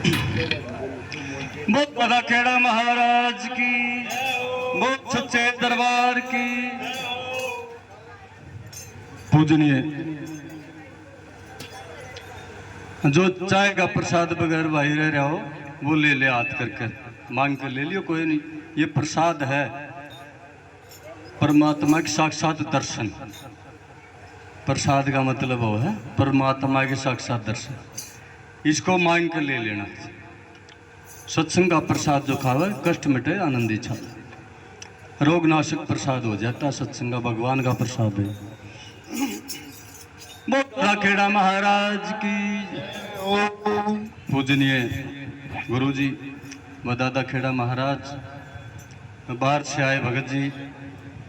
बहुत बड़ा खेड़ा महाराज की, बहुत सच्चे दरबार की। पूजनीय जो चाय का प्रसाद बगैर भाई रह रहा हो वो ले ले, हाथ करके मांग के ले लियो, कोई नहीं। ये प्रसाद है, परमात्मा के साक्षात दर्शन। प्रसाद का मतलब वो है परमात्मा के साक्षात दर्शन। इसको मांग के ले लेना। सत्संग का प्रसाद जो खावे कष्ट मिटे आनंदी छावे, रोग नाशक प्रसाद हो जाता। सत्संग का भगवान का प्रसाद है। बोला खेड़ा महाराज की। पूजनीय गुरुजी व दादा खेड़ा महाराज, बाहर से आए भगत जी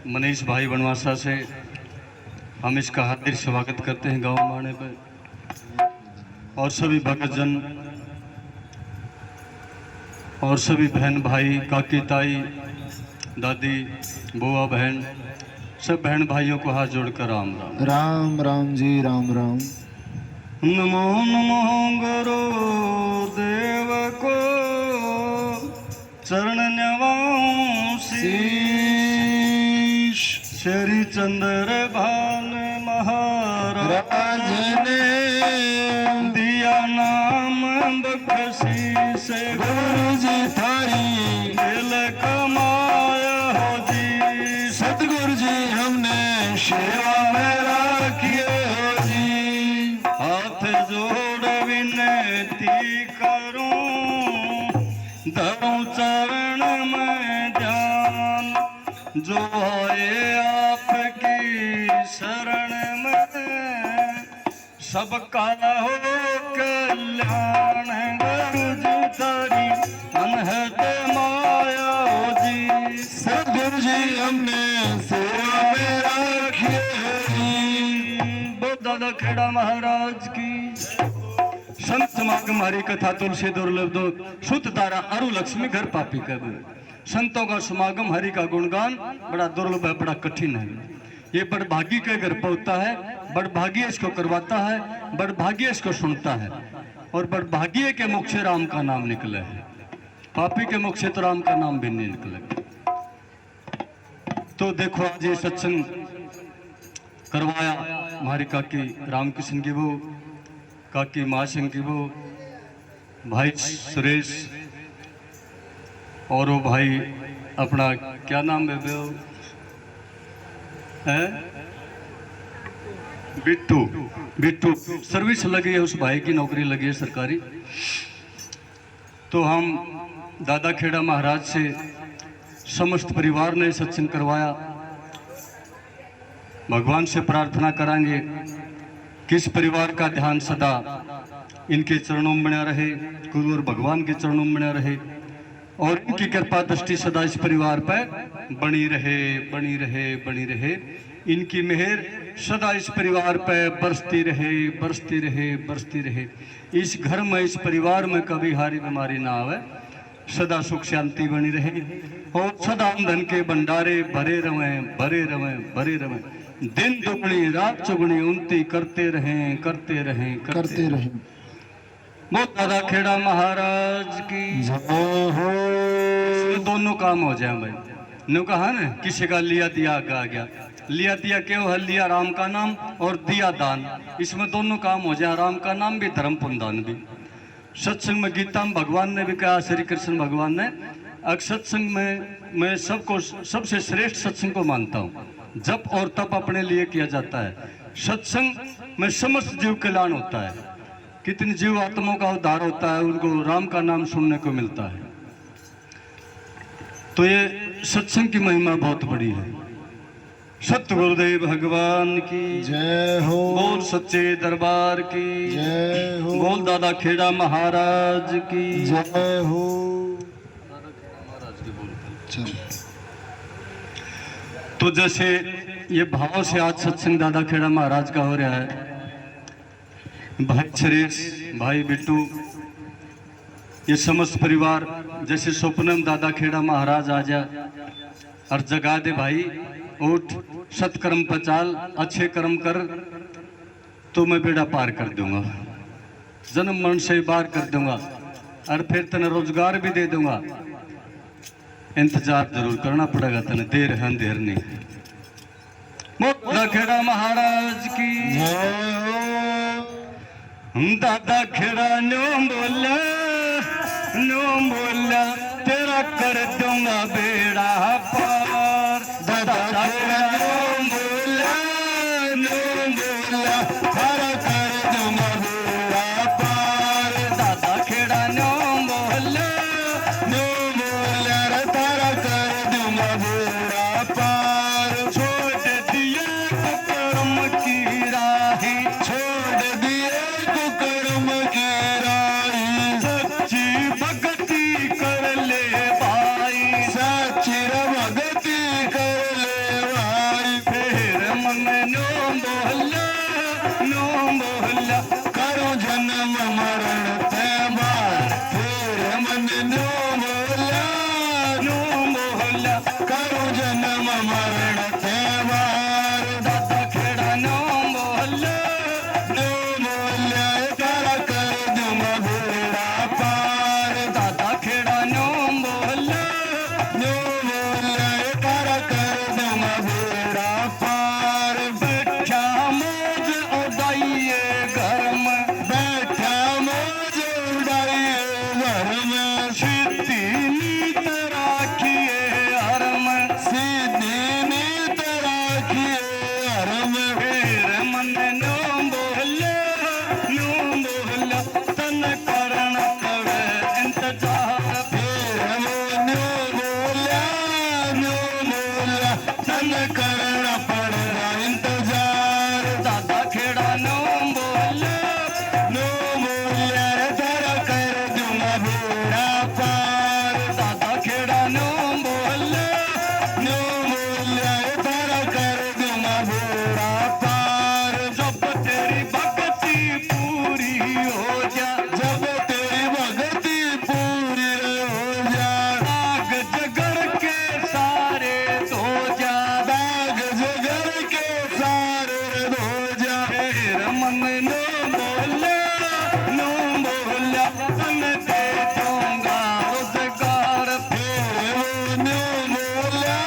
मनीष भाई बनवासा से, हम इसका हार्दिक स्वागत करते हैं गांव माने पर। और सभी भगत जन और सभी बहन भाई, काकी ताई, दादी, बुआ, बहन, सब बहन भाइयों को हाथ जोड़कर राम राम। राम राम जी, राम राम। नमो नमो गुरु देव को चरण न्यवाऊं शीश। श्री चंद्र भान महाराज ने दिया नाम बख्शी से, गुरु जी थारी दिल कमाया हो जी। सतगुरु जी हमने सेवा में राखिए हो जी। हाथ जोड़ विनती करूं, धरूं चरण में ध्यान। जो आए आपकी शरण में सबका हो कल्याण। गुरु जी तारी अनहद माया हो जी। सतगुरु जी हमने सेवा में राखिए हो जी। दादा खेड़ा महाराज की। संत समागम हरि कथा तुलसी दुर्लभ दो शुद्ध तारा अरु लक्ष्मी घर पापी कब। संतों का समागम हरि का गुणगान बड़ा दुर्लभ है, बड़ा कठिन है। ये बड़भागी के घर पहुंचता है, बड़भागी इसको करवाता है, बड़भागी इसको सुनता है। और बड़भागी के मुख से राम का नाम निकले है, पापी के मुख से तो राम का नाम भी नहीं निकले। तो देखो आज ये सत्संग करवाया हमारी काकी रामकृष्ण की वो, काकी महासिंह की वो, भाई सुरेश और वो भाई अपना क्या नाम है वो है, बिट्टू। बिट्टू सर्विस लगी है, उस भाई की नौकरी लगी है सरकारी। तो हम दादा खेड़ा महाराज से समस्त परिवार ने सत्संग करवाया। भगवान से प्रार्थना कराएंगे कि इस परिवार का ध्यान सदा इनके चरणों में बना रहे, गुरु और भगवान के चरणों में बना रहे, और इनकी कृपा दृष्टि सदा इस परिवार पर बनी रहे, बनी रहे, बनी रहे। इनकी मेहर सदा इस परिवार पर बरसती रहे, बरसती रहे, बरसती रहे। इस घर में, इस परिवार में कभी हारी बीमारी ना आवे, सदा सुख शांति बनी रहे, और सदा धन के भंडारे भरे रहें, भरे रहें, भरे रहें। दिन दुगनी रात चुगनी उन्नति करते रहें, करते रहें, करते रहे। बहुत दादा खेड़ा महाराज की जय हो। दोनों काम हो जाए भाई। ने कहा ना किसी का लिया दिया आगे आ गया। लिया दिया क्यों है? लिया राम का नाम और दिया दान, इसमें दोनों काम हो जाए। राम का नाम भी, धर्म पुण्य दान भी। सत्संग में गीता में भगवान ने भी कहा, श्री कृष्ण भगवान ने, सत्संग में मैं सबको सबसे श्रेष्ठ सत्संग को मानता हूँ जप और तप अपने लिए किया जाता है। सत्संग में समस्त जीव कल्याण होता है। कितनी जीव आत्माओं का उद्धार होता है, उनको राम का नाम सुनने को मिलता है। तो ये सत्संग की महिमा बहुत बड़ी है। सत्य गुरुदेव भगवान की जय हो। बोल सच्चे दरबार की जय हो। बोल दादा खेड़ा महाराज की जय हो। चल। तो जैसे ये भाव से आज सत्संग दादा खेड़ा महाराज का हो रहा है, भाई सुरेश, भाई बिट्टू, ये समस्त परिवार जैसे स्वप्नम दादा खेड़ा महाराज आ जा और जगा दे भाई, उठ, सत्कर्म पचाल, अच्छे कर्म कर, तो मैं बेड़ा पार कर दूंगा, जन्म मरण से पार कर दूंगा। और फिर तने रोजगार भी दे दूंगा। इंतजार जरूर करना पड़ेगा, तने देर है अंधेर नहीं। मोदा खेड़ा महाराज की दादा खेड़ा नो बोला तेरा कर दूंगा बेड़ा पार। दादा खेड़ा नो बोला तेरा कर दूंगा बेड़ा पार। दादा खेड़ा नो बोला तेरा कर दूंगा बेड़ा पार। छोड़ दिया कर्म की राही, छोड़ दिए कर्म की राही। सच्ची भक्ति कर ले भाई, सच्ची भक्ति कर ले भाई। फिर मन नो बोला करो जन्म मरण ते बार। फिर मन नो बोला करो जन्म मरण ते बार। दादा खेड़ा नो बोला तेरा कर दूंगा बेड़ा पार। दादा खेड़ा नो बोला तेरा कर दूंगा बेड़ा पार। बैठा मौज उड़ाइए घर में, बैठा मौज उड़ाइए घर में। सीधी नीत राखिए हर में, सीधी नीत राखिए हर में। फिर मन नो बोला तन करना पड़े इंतजार। फिर नो बोला तन करना पड़ेगा इंतजार। दादा खेड़ा नो बोला तेरा कर दूंगा बेड़ा पार। दादा खेड़ा नो बोला तेरा कर दूंगा बेड़ा पार। जब तेरी भक्ति पूरी हो जा, जब तेरी भक्ति पूरी हो जा। दाग जगर के सारे धो जा, दाग जगर के सारे धो जा। फिर मन नो बोला तन दे दूंगा रोजगार। फिर नो बोला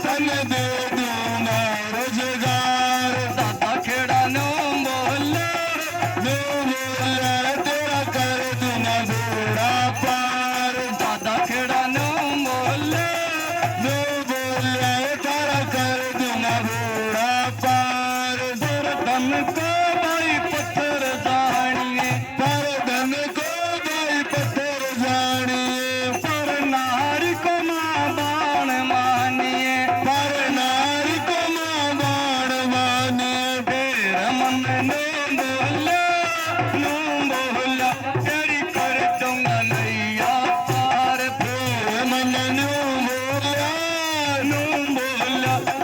तन दे दूंगा रोजगार। दादा खेड़ा नो बोला तेरा कर दूंगा बेड़ा पार। दादा खेड़ा नो बोला तेरा कर दूंगा बेड़ा पार। धन को भाई पत्थर जानिए, पर धन को भाई पत्थर जानिए। पर नारी को मां बाण मानिए, पर नारी को मां बाण मानिए। फिर मन नो बोला तेरी कर दूंगा नैया पार। फिर मन नो बोला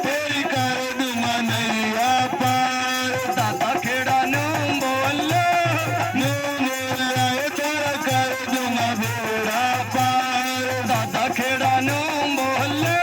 तेरी कर दूंगा नैया पार। दादा खेड़ा नो बोला तेरा कर दूंगा बेड़ा पार। दादा खेड़ा नो बोला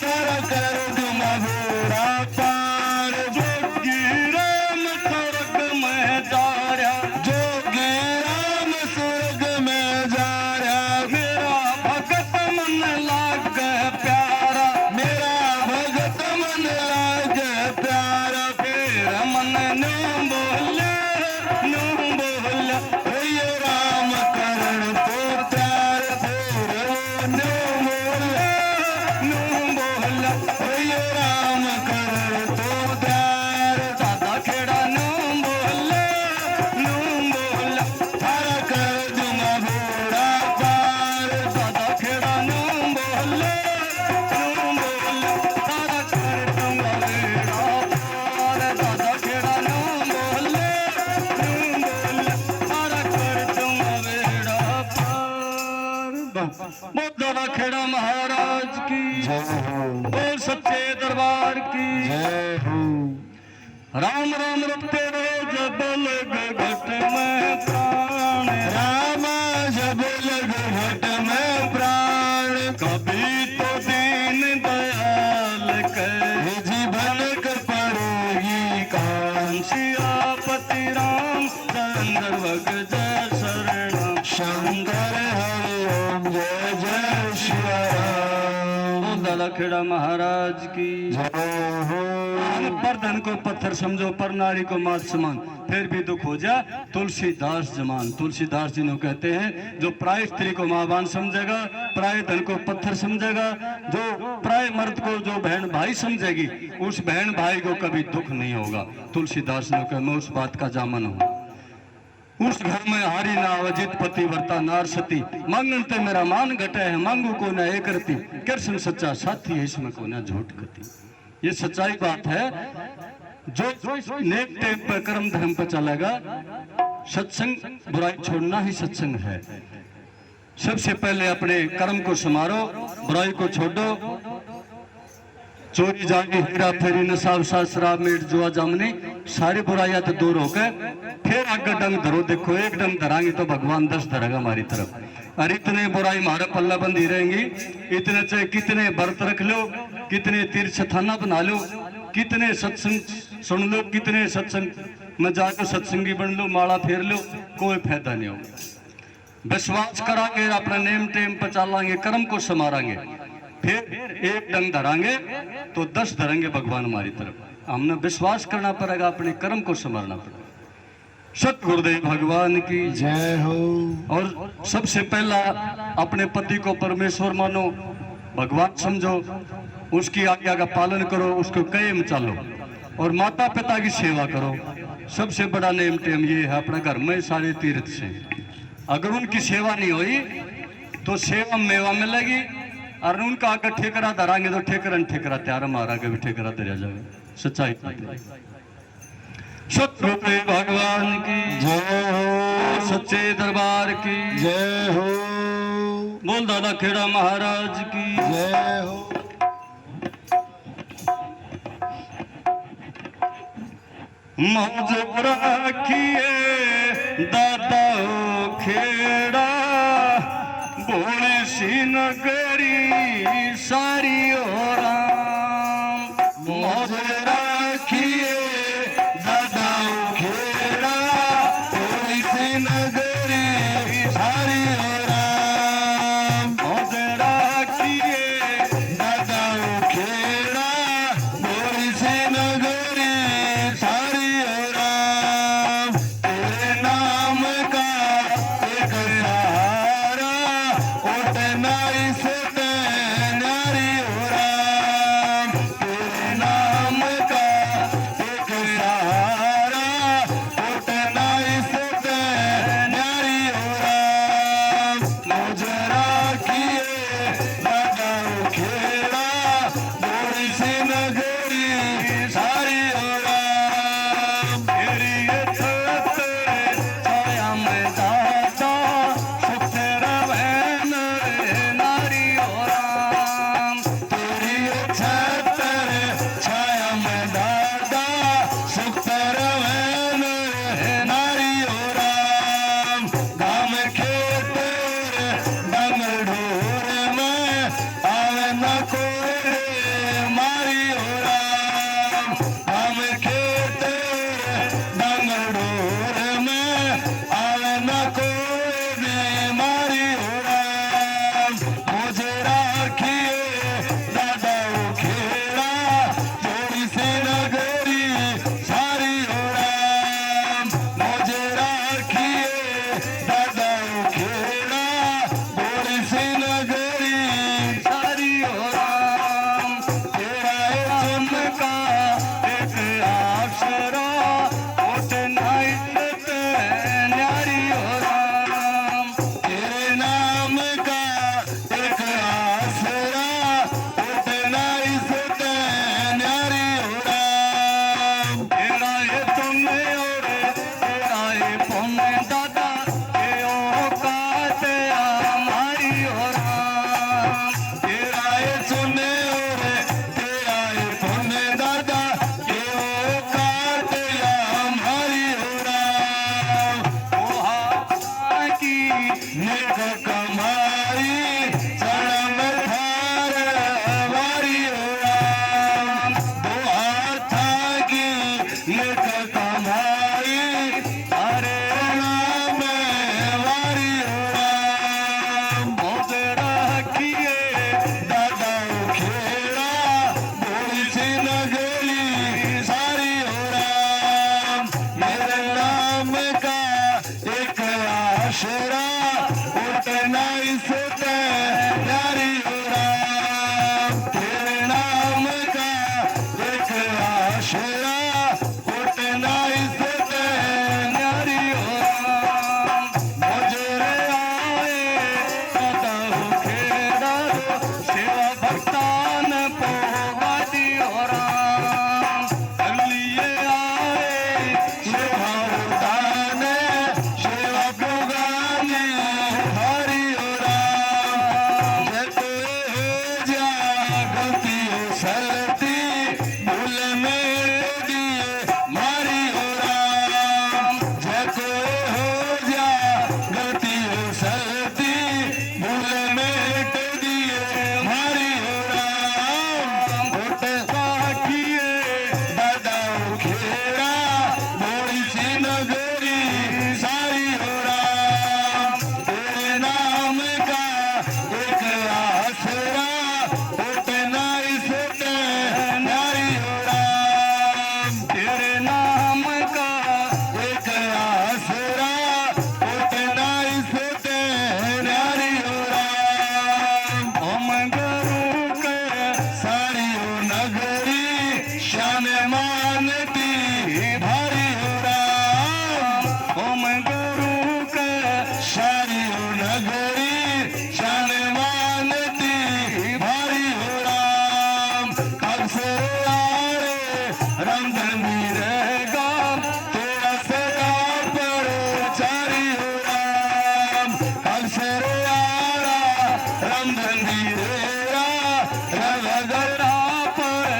तेरा कर दूंगा बेड़ा पार। जोगी राम स्वर्ग में जा रहा, जोगी राम स्वर्ग में जा रहा। मेरा भगत मन लाग प्यारा, मेरा भगत मन लाग प्यारा। फिर मन नो बोला ये राम करण तो प्यार। फिर नो बोला ये राम करण तो प्यार। दादा खेड़ा नो बोला तारा कर दूंगा बेड़ा पार। दादा खेड़ा नो बोला तारा कर दूंगा बेड़ा पार। दादा खेड़ा नो बोला तारा कर दूंगा बेड़ा पार। मोदा खेड़ा महाराज की और सच्चे दरबार की राम राम रखते रहो जब लग घट में प्राण। राम जब लग घट में प्राण। कभी तो दीन दयाल कहे जीवन कर पड़ेगी कांसियापति राम। गंधर्वक जय शरण शंकर हरि ओम जय जय शिव राम। दादा खेड़ा महाराज की जय हो। पर धन को पत्थर समझो पर नारी को मात समान, फिर भी दुख हो जा तुलसीदास जमान। तुलसीदास जी ने कहते हैं जो प्राय स्त्री को मां बान समझेगा, प्राय धन को पत्थर समझेगा, जो प्राय मर्द को जो बहन भाई समझेगी, उस बहन भाई को कभी दुख नहीं होगा। तुलसीदास ने कहा मैं उस बात का जामन हूं। उस घर में हारी ना अवजित पति वर्ता नार सती, मांगन ते मेरा मान घटे है, मांगू को न एक करती, कृष्ण सच्चा साथी है इसमें को न झूठ कती। ये सच्चाई बात है। जो नेक टेम पर कर्म धर्म पर चलेगा, सत्संग बुराई छोड़ना ही सत्संग है। सबसे पहले अपने कर्म को संवारो, बुराई को छोड़ो। चोरी जागी हीरा फेरी नशा वसा शराब मीट जुआ जामनी, सारी बुराइयां तो दूर होकर फिर आगे डंग धरो। देखो एक डंग धरांगे तो भगवान 10 धरेगा हमारी तरफ। और इतने बुराई हमारे पल्ला बंदी रहेंगी, इतने चाहे कितने व्रत रख लो, कितने तीर्थ थाना बना लो, कितने सत्संग सुन लो, कितने सत्संग में जाकर सत्संगी बन लो, माला फेर लो, कोई फायदा नहीं होगा। विश्वास करांगे, अपना नेम टेम पर चलांगे, कर्म को संवारेंगे, फिर एक डंग धरांगे तो 10 धरेंगे भगवान हमारी तरफ। हमने विश्वास करना पड़ेगा, अपने कर्म को संवारना पड़ेगा। सत गुरुदेव भगवान की जय हो। और सबसे पहला अपने पति को परमेश्वर मानो, भगवान समझो, उसकी आज्ञा का पालन करो, उसको कायम चलो, और माता पिता की सेवा करो। सबसे बड़ा नेम टेम ये है, अपने घर में सारे तीर्थ से अगर उनकी सेवा नहीं हुई तो सेवा मेवा मिलेगी, और उनका अगर ठेकरा धरांगे तो ठेकरा तैयार, हमारा आगे भी ठेकरा दरिया जाएगा। सच्चाई सतगुरुदेव भगवान की जय हो। सच्चे दरबार की जय हो। बोल दादा खेड़ा महाराज की जय हो। मौज रखिए दादा खेड़ा, भोले सी नगरी सारी और मौज रखिए दादा खेड़ा, भोली सी नगरी सारी और मौज रखिए दादा खेड़ा, भोली सी नगरी सारी और तेरे नाम का एक सहारा, उठना इसे नारी और तेरे नाम का एक सहारा, उठना इसे गुरु के सारी नगरी शान मानती भारी हो राम कब से आरे रामधन रहेगा तेरा सदा पर चारी हो राम कब से आरा रामधन रहेगा रवगरा पर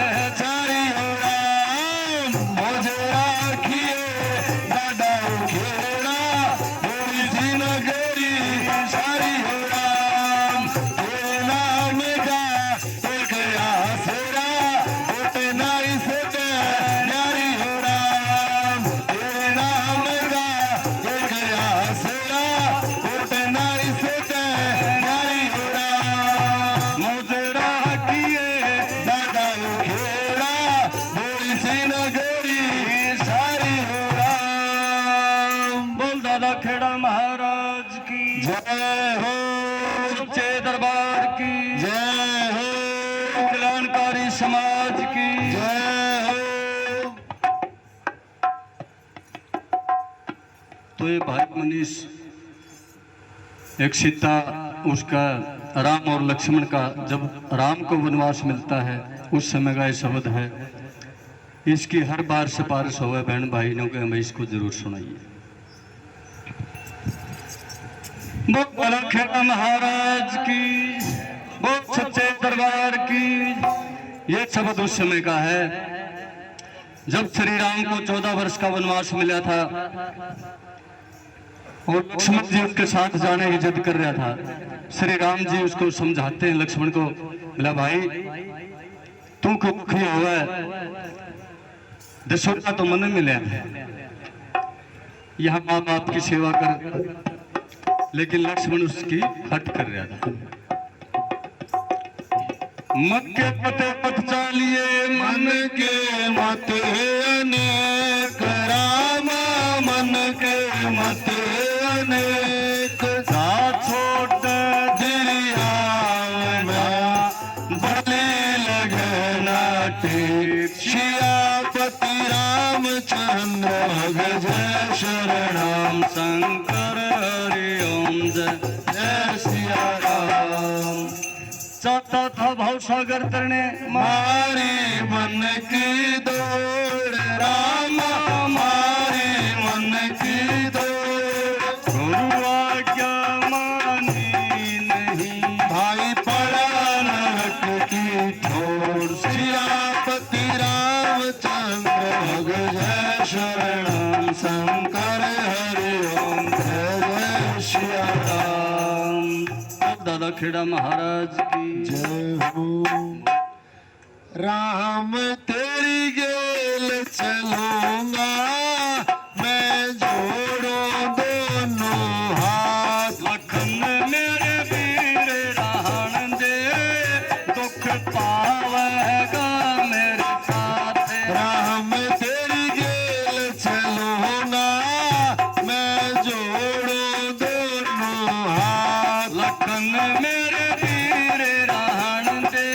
चारी हो राम मुझे राखिए दादा खेड़ा थोड़ी सी नगरी सारी हो राम तेरे नाम का एक आसरा उठना इस न्यारी हो राम तेरे नाम का एक आसरा उठना इस न्यारी हो राम मुझे राखिए दादा खेड़ा थोड़ी सी नगरी सारी हो राम बोल दादा खेड़ा महाराज की जय हो सच्चे दरबार की जय हो कल्याणकारी समाज की जय हो तो ये भाई मनीष एक सीता उसका राम और लक्ष्मण का जब राम को वनवास मिलता है उस समय का ये शब्द है। इसकी हर बार सिफारिश हुए बहन भाइयों के हमें इसको जरूर सुनाइए। बोल खेड़ा महाराज की बोल सच्चे दरबार की। ये शब्द उस समय का है जब श्री राम को 14 वर्ष का वनवास मिला था और लक्ष्मण जी उसके साथ जाने की जिद कर रहा था। श्री राम जी उसको समझाते हैं लक्ष्मण को, बोला भाई तू क्यों दुखी हुआ है, दशरथ तो मन मिले यहाँ माँ बाप की सेवा कर, लेकिन लक्ष्मण उसकी हट कर रहा था। मत के पते पत चालिए मन के मत अनेक रामा मन के मत अनेक साथ छोट दिरिया में बलि लगना टेक शियापति रामचंद्र भग जय शरणम शंकर हरि ओम जय सिया राम चाहता था भाव सागर तरने मारी मन की दौड़ रामा मारी मन की दौड़ गुरु आज्ञा मानी नहीं भाई पड़ा नरक की ठोर सियापति रामचंद्र भग जय शरणम शंकर हरि ओम जय जय सिया राम दादा खेड़ा महाराज की जय हो राम तेरी गेल चलूंगा मैं जोड़ो दोनों हाथ लखन मेरे वीर राहण दे दुख पावेगा मेरे साथ राम तेरी गेल चलूंगा मैं जोड़ो दोनों हाथ लखन मेरे वीर राहण दे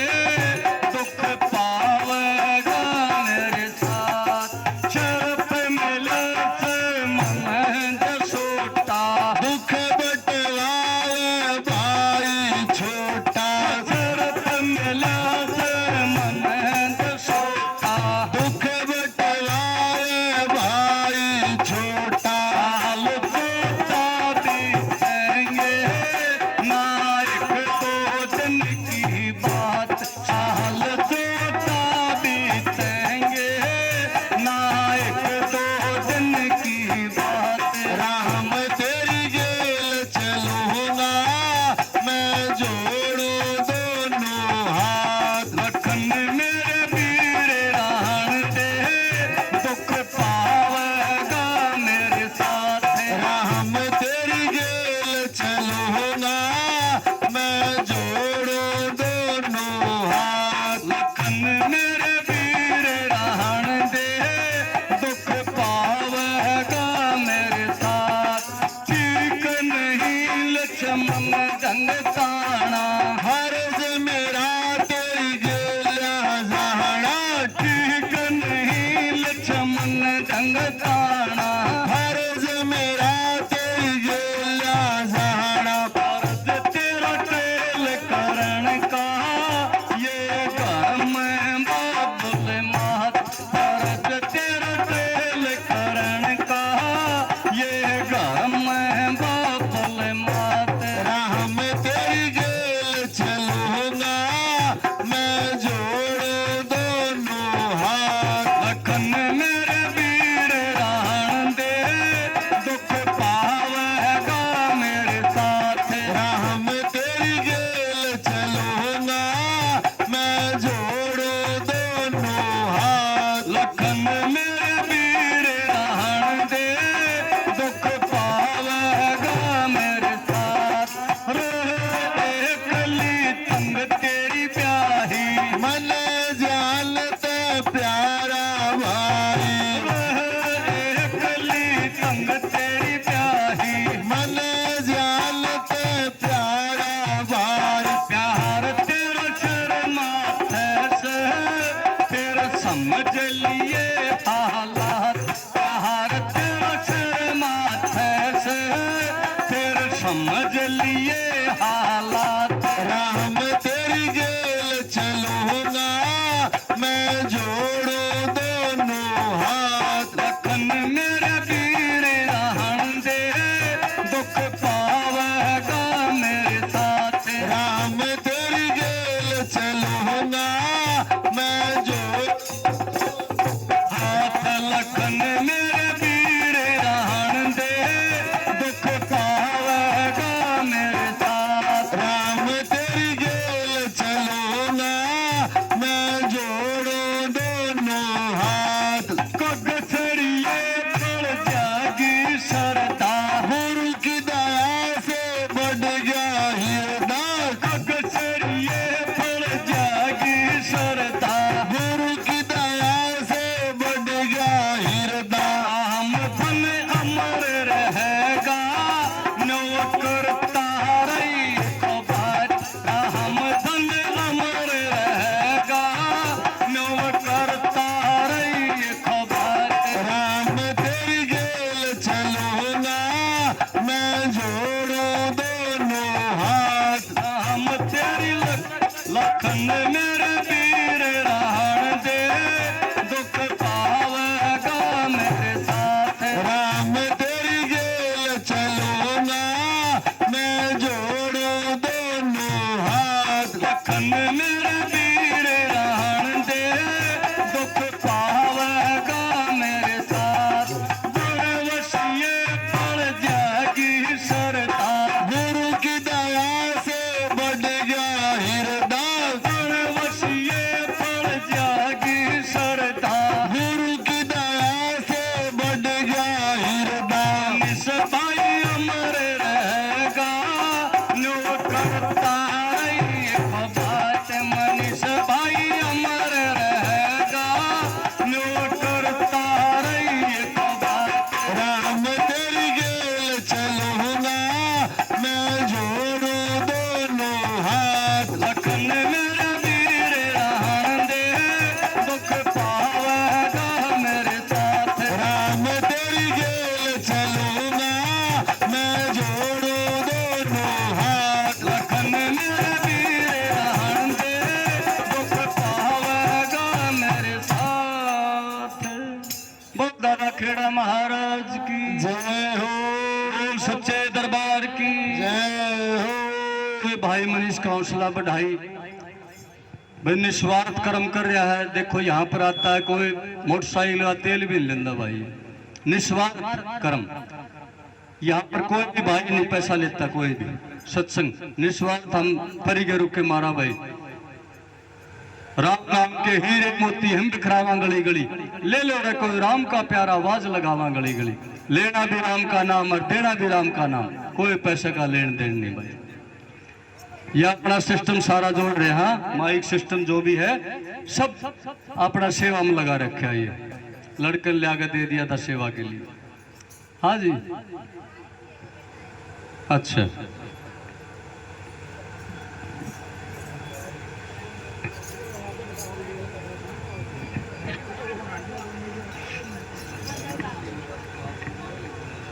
दुख पावेगा मेरे साथ शरप मिले से मन जसोटा दुख बटवाए भाई छोटा शरप मिले से मन जसोटा दुख बटवाए भाई छोटा हाल सोचा बीतेंगे नायक दो दिन की बात हाल सोचा बीतेंगे नायक दो दिन की बात राम तेरी गेल चलूंगा मैं जोड़ो दोनों हाथ लखन मेरे वीर राहण दे दुख पावेगा मेरे साथ राम तेरी गेल चलूंगा मैं जोड़ो दोनों हाथ लखन मेरे वीर राहण दे दुख पावेगा मेरे साथ ठीक नहीं लक्ष्मण जंग ताना हर्ज मेरा तेरी गेल जहाना ठीक नहीं लक्ष्मण जंग ताना हर्ज मेरा समझ लिए हालात। राम तेरी जेल चलूंगा मैं जोड़ो दोनों हाथ। लखन मेरे वीर रहन दे दुख पावेगा मेरे साथ। राम तेरी जेल चलूंगा मैं जो हाथ लखन मेरे वीर रहन दे दुख पावेगा मेरे साथ। राम तेरी जेल चलूंगा मैं जोड़ो दोनों हाथ। कगसरिए पड़ जागी सरदा गुरु की दया से बढ़ गया हिरदा। कगसरिए पड़ जागी सरदा गुरु की दया से बढ़ गया हिरदा। हम फन अमर रहेगा नौकर तारई खबर। हम फन अमर रहेगा नौकर तारई खबर। राम तेरी जेल चलूंगा मैं जोड़ो दोनों हाथ। हम तेरी लखन मेरे वीर रहन दे दुख पावेगा मेरे साथ। राम तेरी जेल चलूंगा मैं जोड़ो दोनों हाथ। लखन मेरे वीर रहन दे दुख पावेगा मेरे साथ। बरवसिए पड़ जागी सरदा गुरु की दया से बढ़ गया हिरदा। बरवसिए पड़ जागी सरदा गुरु की दया से बढ़ गया हिरदा। निसभाई अमर रहेगा नौकर तारई खबाट। मनीष भाई अमर रहेगा नौकर तारई खबाट। राम तेरी जेल चलूंगा मैं जोड़ो दोनों हाथ। लखन मेरे वीर रहन दे दुख पावेगा मेरे साथ। राम तेरी जेल चलूंगा मैं जोड़ो दोनों हाथ। लखन मेरे वीर रहन दे दुख पावेगा मेरे साथ। बहुत दादा खेड़ा महाराज की जय हो बोल सच्चे दरबार की जय हो। ये भाई मनीष का हौसला बढ़ाई। भाई निस्वार्थ कर्म कर रहा है। देखो यहाँ पर आता है कोई मोटरसाइकिल का तेल भी नहीं लेंदा भाई। निस्वार्थ कर्म। यहाँ पर कोई भी भाई नहीं पैसा लेता कोई भी। सत्संग निस्वार्थ हम परिगे रुके मारा भाई। राम नाम के हीरे मोती हम बिखरावा गली गली। ले लो रे कोई राम का प्यारा आवाज लगावा गली गली। लेना भी राम का नाम और देना भी राम का नाम। कोई पैसे का लेन देन नहीं भाई। यह अपना सिस्टम सारा जोड़ रहे हैं। माइक सिस्टम जो भी है सब अपना सेवा में लगा रखा है। ये लड़के ले आकर दे दिया था सेवा के लिए। हाँ जी अच्छा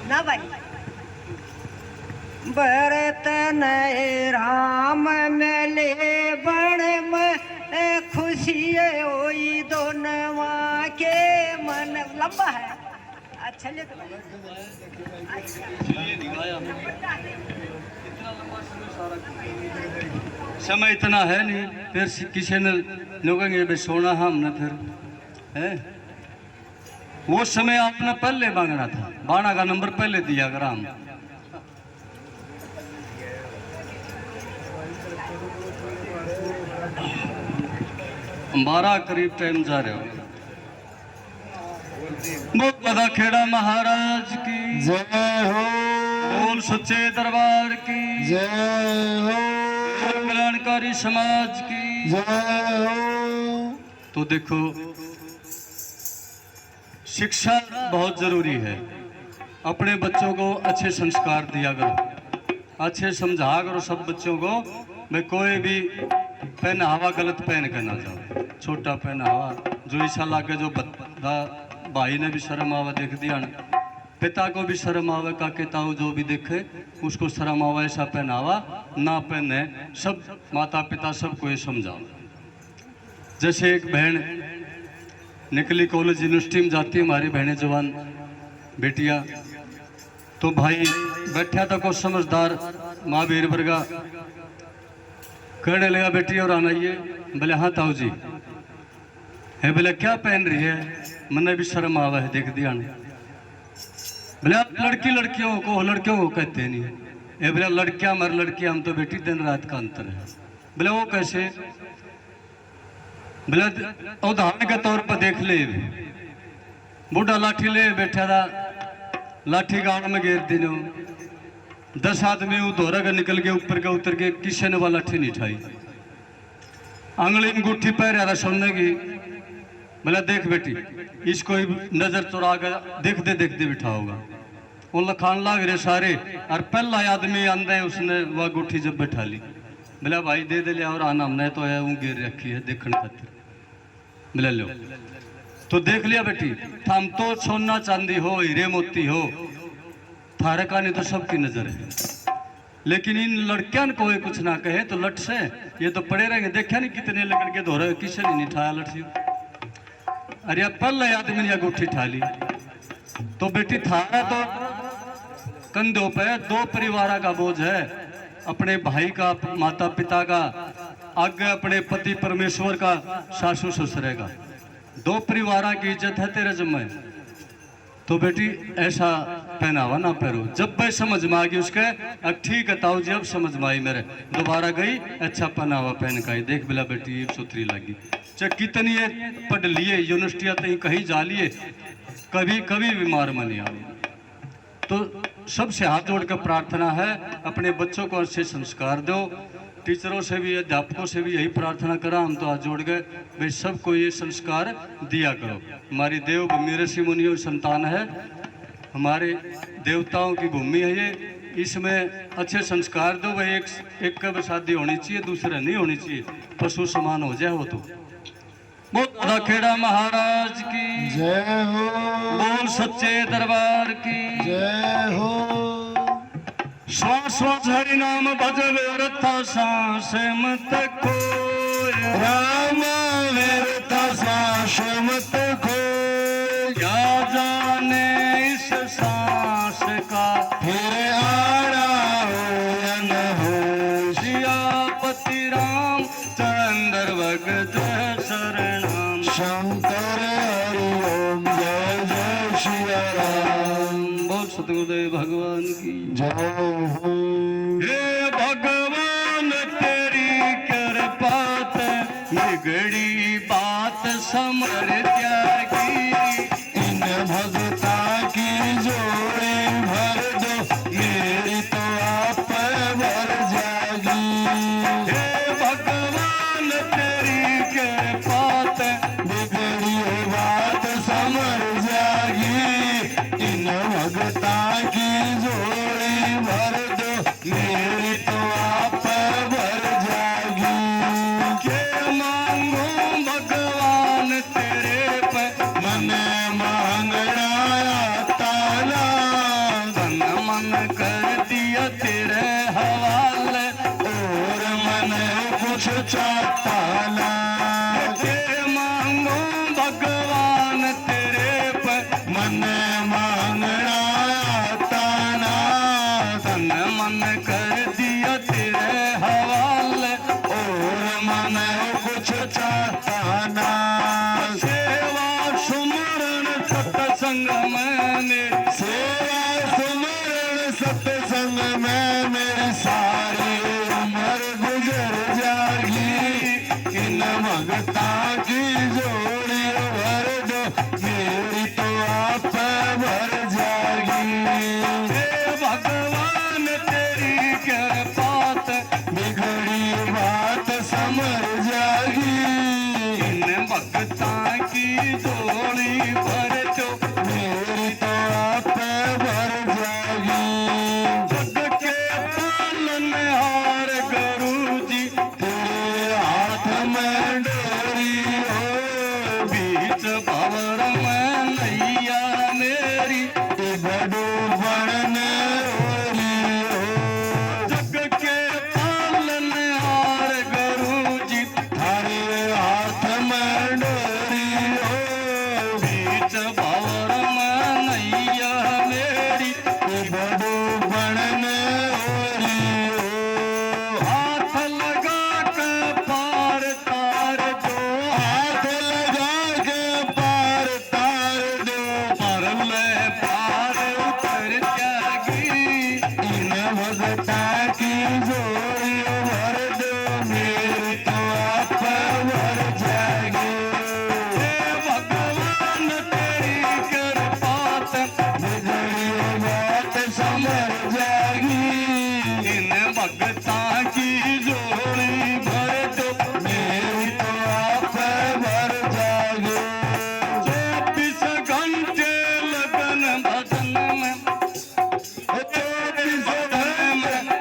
ना भाई भरत नए राम मेले बण में खुशी होई दोनवा के मन लंबा है। अच्छा ले तो समय इतना है नहीं। फिर किसी ने लोगेंगे भाई सोना हमने फिर है। वो समय आपने पहले मांगना था। बाणा का नंबर पहले दिया अगर हम 12 करीब टाइम जा रहे हो। बहुत बड़ा खेड़ा महाराज की जय हो बोल सच्चे दरबार की जय हो कल्याणकारी समाज की जय हो। तो देखो शिक्षा बहुत जरूरी है। अपने बच्चों को अच्छे संस्कार दिया करो, अच्छे समझा करो सब बच्चों को। मैं कोई भी पहनावा गलत पहन के ना जाओ। छोटा पहनावा जो ऐसा लागे जो बता भाई ने भी शर्म आवा देख दिया पिता को भी शर्म आवे, काके ताऊ जो भी देखे उसको शर्म आवे, ऐसा पहनावा ना पहने, सब माता पिता सबको ये समझाओ। जैसे एक बहन निकली कॉलेज यूनिवर्सिटी में जाती है, हमारी बहनें जवान बेटियां, तो भाई बैठा था कुछ समझदार महावीर वर्गा, कहने लगा बेटी और आना ये, बोले हाँ ताऊ जी है, बोले क्या पहन रही है, मैंने भी शर्म आवा है देख दिया ने, बोले आप लड़कियों को कहते नहीं है, ये बोले लड़कियां मर लड़कियां, हम तो बेटी दिन रात का अंतर है। बोले वो कैसे, बोले उदाहरण के तौर पर देख ले, बूढ़ा लाठी ले बैठा था, लाठी गाड़ में घेर दी, 10 आदमी उधोरा का निकल के ऊपर के उतर के, किसी ने वाला लाठी नहीं उठाई, आंगली में गुट्ठी पैर रहा सोने की। बोला देख बेटी, इसको नजर चुरा कर देखते देखते बिठा होगा, वो लखान लाग रहे सारे, और पहला आदमी आंदा है उसने वह गुट्ठी जब बैठा ली, बोला भाई दे दे लिया, और आना हमने तो है वो गिर रखी है देखने खातिर, बोला लो तो देख लिया बेटी, हम तो सोना चांदी हो, हीरे मोती हो, थारे का नहीं तो सबकी नजर है, लेकिन इन लड़कियां को कोई कुछ ना कहे तो लट से ये तो पड़े रहेंगे। देखा नहीं कितने लड़के धो रहे, किसी ने नहीं ठाया लट से, अरे अब पहले आदमी ने गुट्ठी ठा ली, तो बेटी थारा तो कंधों पे 2 परिवार का बोझ है, अपने भाई का, माता पिता का, आगे अपने पति परमेश्वर का, सासू ससुरे का, 2 परिवार की इज्जत है तेरे जिम्मे, तो बेटी ऐसा पहनावा ना पहनो। जब भाई समझ में आ गई उसके, अब ठीक है ताऊ जी अब समझ में आई मेरे, दोबारा गई अच्छा पहनावा पहन का, देख बिला बेटी ये सुथरी लगी, चाहे कितनी पढ़ लिए यूनिवर्सिटियाँ तक कहीं जा लिए, कभी कभी बीमार में नहीं आई। तो सबसे हाथ जोड़कर प्रार्थना है, अपने बच्चों को अच्छे संस्कार दो, टीचरों से भी अध्यापकों से भी यही प्रार्थना करा, हम तो हाथ जोड़ गए भाई सबको ये संस्कार दिया करो। हमारी देवभूमि ऋषि मुनियों संतान है, हमारे देवताओं की भूमि है ये, इसमें अच्छे संस्कार दो भाई, एक कब शादी होनी चाहिए, दूसरा नहीं होनी चाहिए, पशु समान हो जाए हो तो। बोल खेड़ा महाराज की जय हो, बोल सच्चे दरबार की जय हो। श्वास श्वास हरि नाम भजवे रथा सांस मत खोय, राम व्यर्थ सांस मत खोय, क्या जाने इस सांस का फिर आना हो या न हो। सियापति राम चंद्र भग जय शरणम, शंकर हरि ओम, जय जय सिया राम। बोल सतगुरुदेव भगवान की जय हो। हे भगवान तेरी कृपा ते बिगड़ी बात समर त्यागी, इन भगता की जोड़े भर दो, मेरी तो आप भर जागी। हे भगवान तेरी कृपा ते बिगड़ी बात समर जागी, इन भगता की जोड़ी भर दो, मेरी तो आप भर जागी। के मांगू भगवान तेरे पे, मन मांगना ताला, तन मन कर दिया तेरे हवाले, और मन कुछ चाहता ना। के मांगू भगवान तेरे पे, मन मांगना ताना, तन मन कर दिया तेरे हवाले, और मन कुछ चाहता ना। सेवा सुमरण सत्संग में मेरी, सेवा सुमरण सत्संग में मेरी सारी उम्र गुजर जागी, इन भगता की जोड़ी भर दो, मेरी तो आप भर जागी। हे भगवान तेरी कृपा ते बिगड़ी बात समर जागी, इन भक्ता की जोड़ी भर दो, मेरी तो आप भर जागी। जग के पालनहार गुरु जी, तेरे हाथ में डोरी भगता की जोड़ी भर दो मेरी तो आप भर जाएगी। हे भगवान तेरी कृपा से बिगड़ी बात संभल जाएगी। इन भगता की जोड़ी भर दो मेरी तो आप भर जाएगी। 24 घंटे लगन भजन में, 24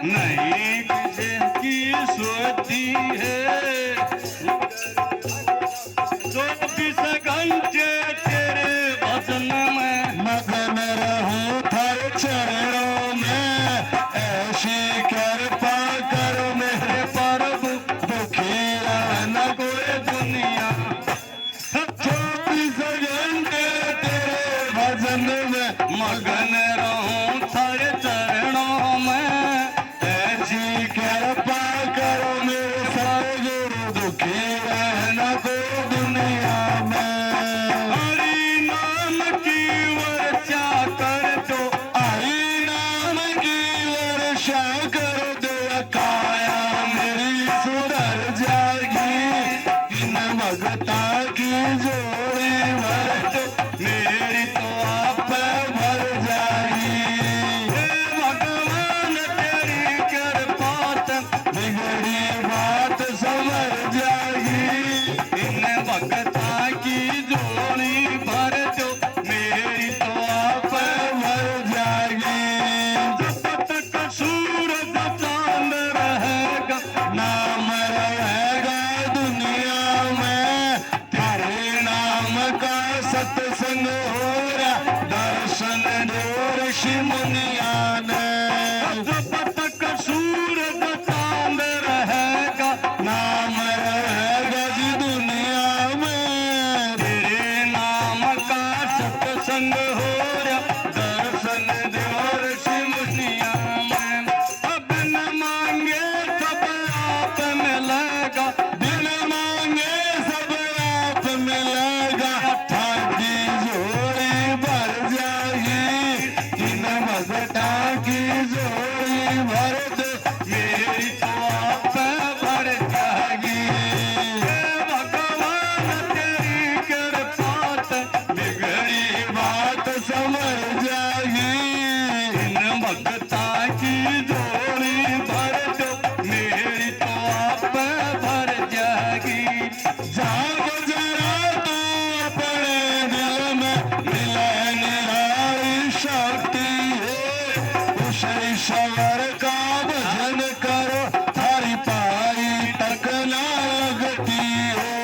नहीं किसी की सोती है। 24 घंटे तेरे भजन में मगन रहूं थारे चरणों में, ऐसी कृपा करो मेरे प्रभु दुखिया न कोई दुनिया। 24 घंटे तेरे भजन में मगन रहूं थारे चरणों में, ऐसी कृपा करो मेरे सतगुरु दुखी रहना को दुनिया में। हरि नाम की वर्षा कर दो, हरि नाम की वर्षा कर दो, काया मेरी सुधर जाएगी। इन भगता की जोड़ी भर दो मेरी तो आप भर जाएगी। हे भगवान तेरी कृपा से बिगड़ी बात समझ जाएगी। इन भगता की जोड़ी भर दो मेरी तो आप भर जाएगी। जब तक सूरज चांद रहेगा, नाम रहेगा दुनिया में, तेरे नाम का सत्संग हो रहा, दर्शन दो ऋषि मुनिया ने। जब तक सूरज चांद रहेगा, नाम रहेगा जी दुनिया में, तेरे नाम का सत्संग हो रहा, दर्शन दो ऋषि मुनिया में। अब न मांगे सब आप मिलेगा, बिन मांगे सब आप मिलेगा। थाकी जोड़ी भर जाएगी। इन भगता की जोड़ी भर दो मेरी तो आप भर जाएगी। हे भगवान तेरी कृपा से बिगड़ी बात समझ जाएगी। इन भगता की जोड़ी भर दो मेरी तो आप भर जाएगी। जाग जरा तू अपने दिल में, मिले निराली शक्ति है। उस ईश्वर का भजन करो, थारी पाई तक ना लगती है।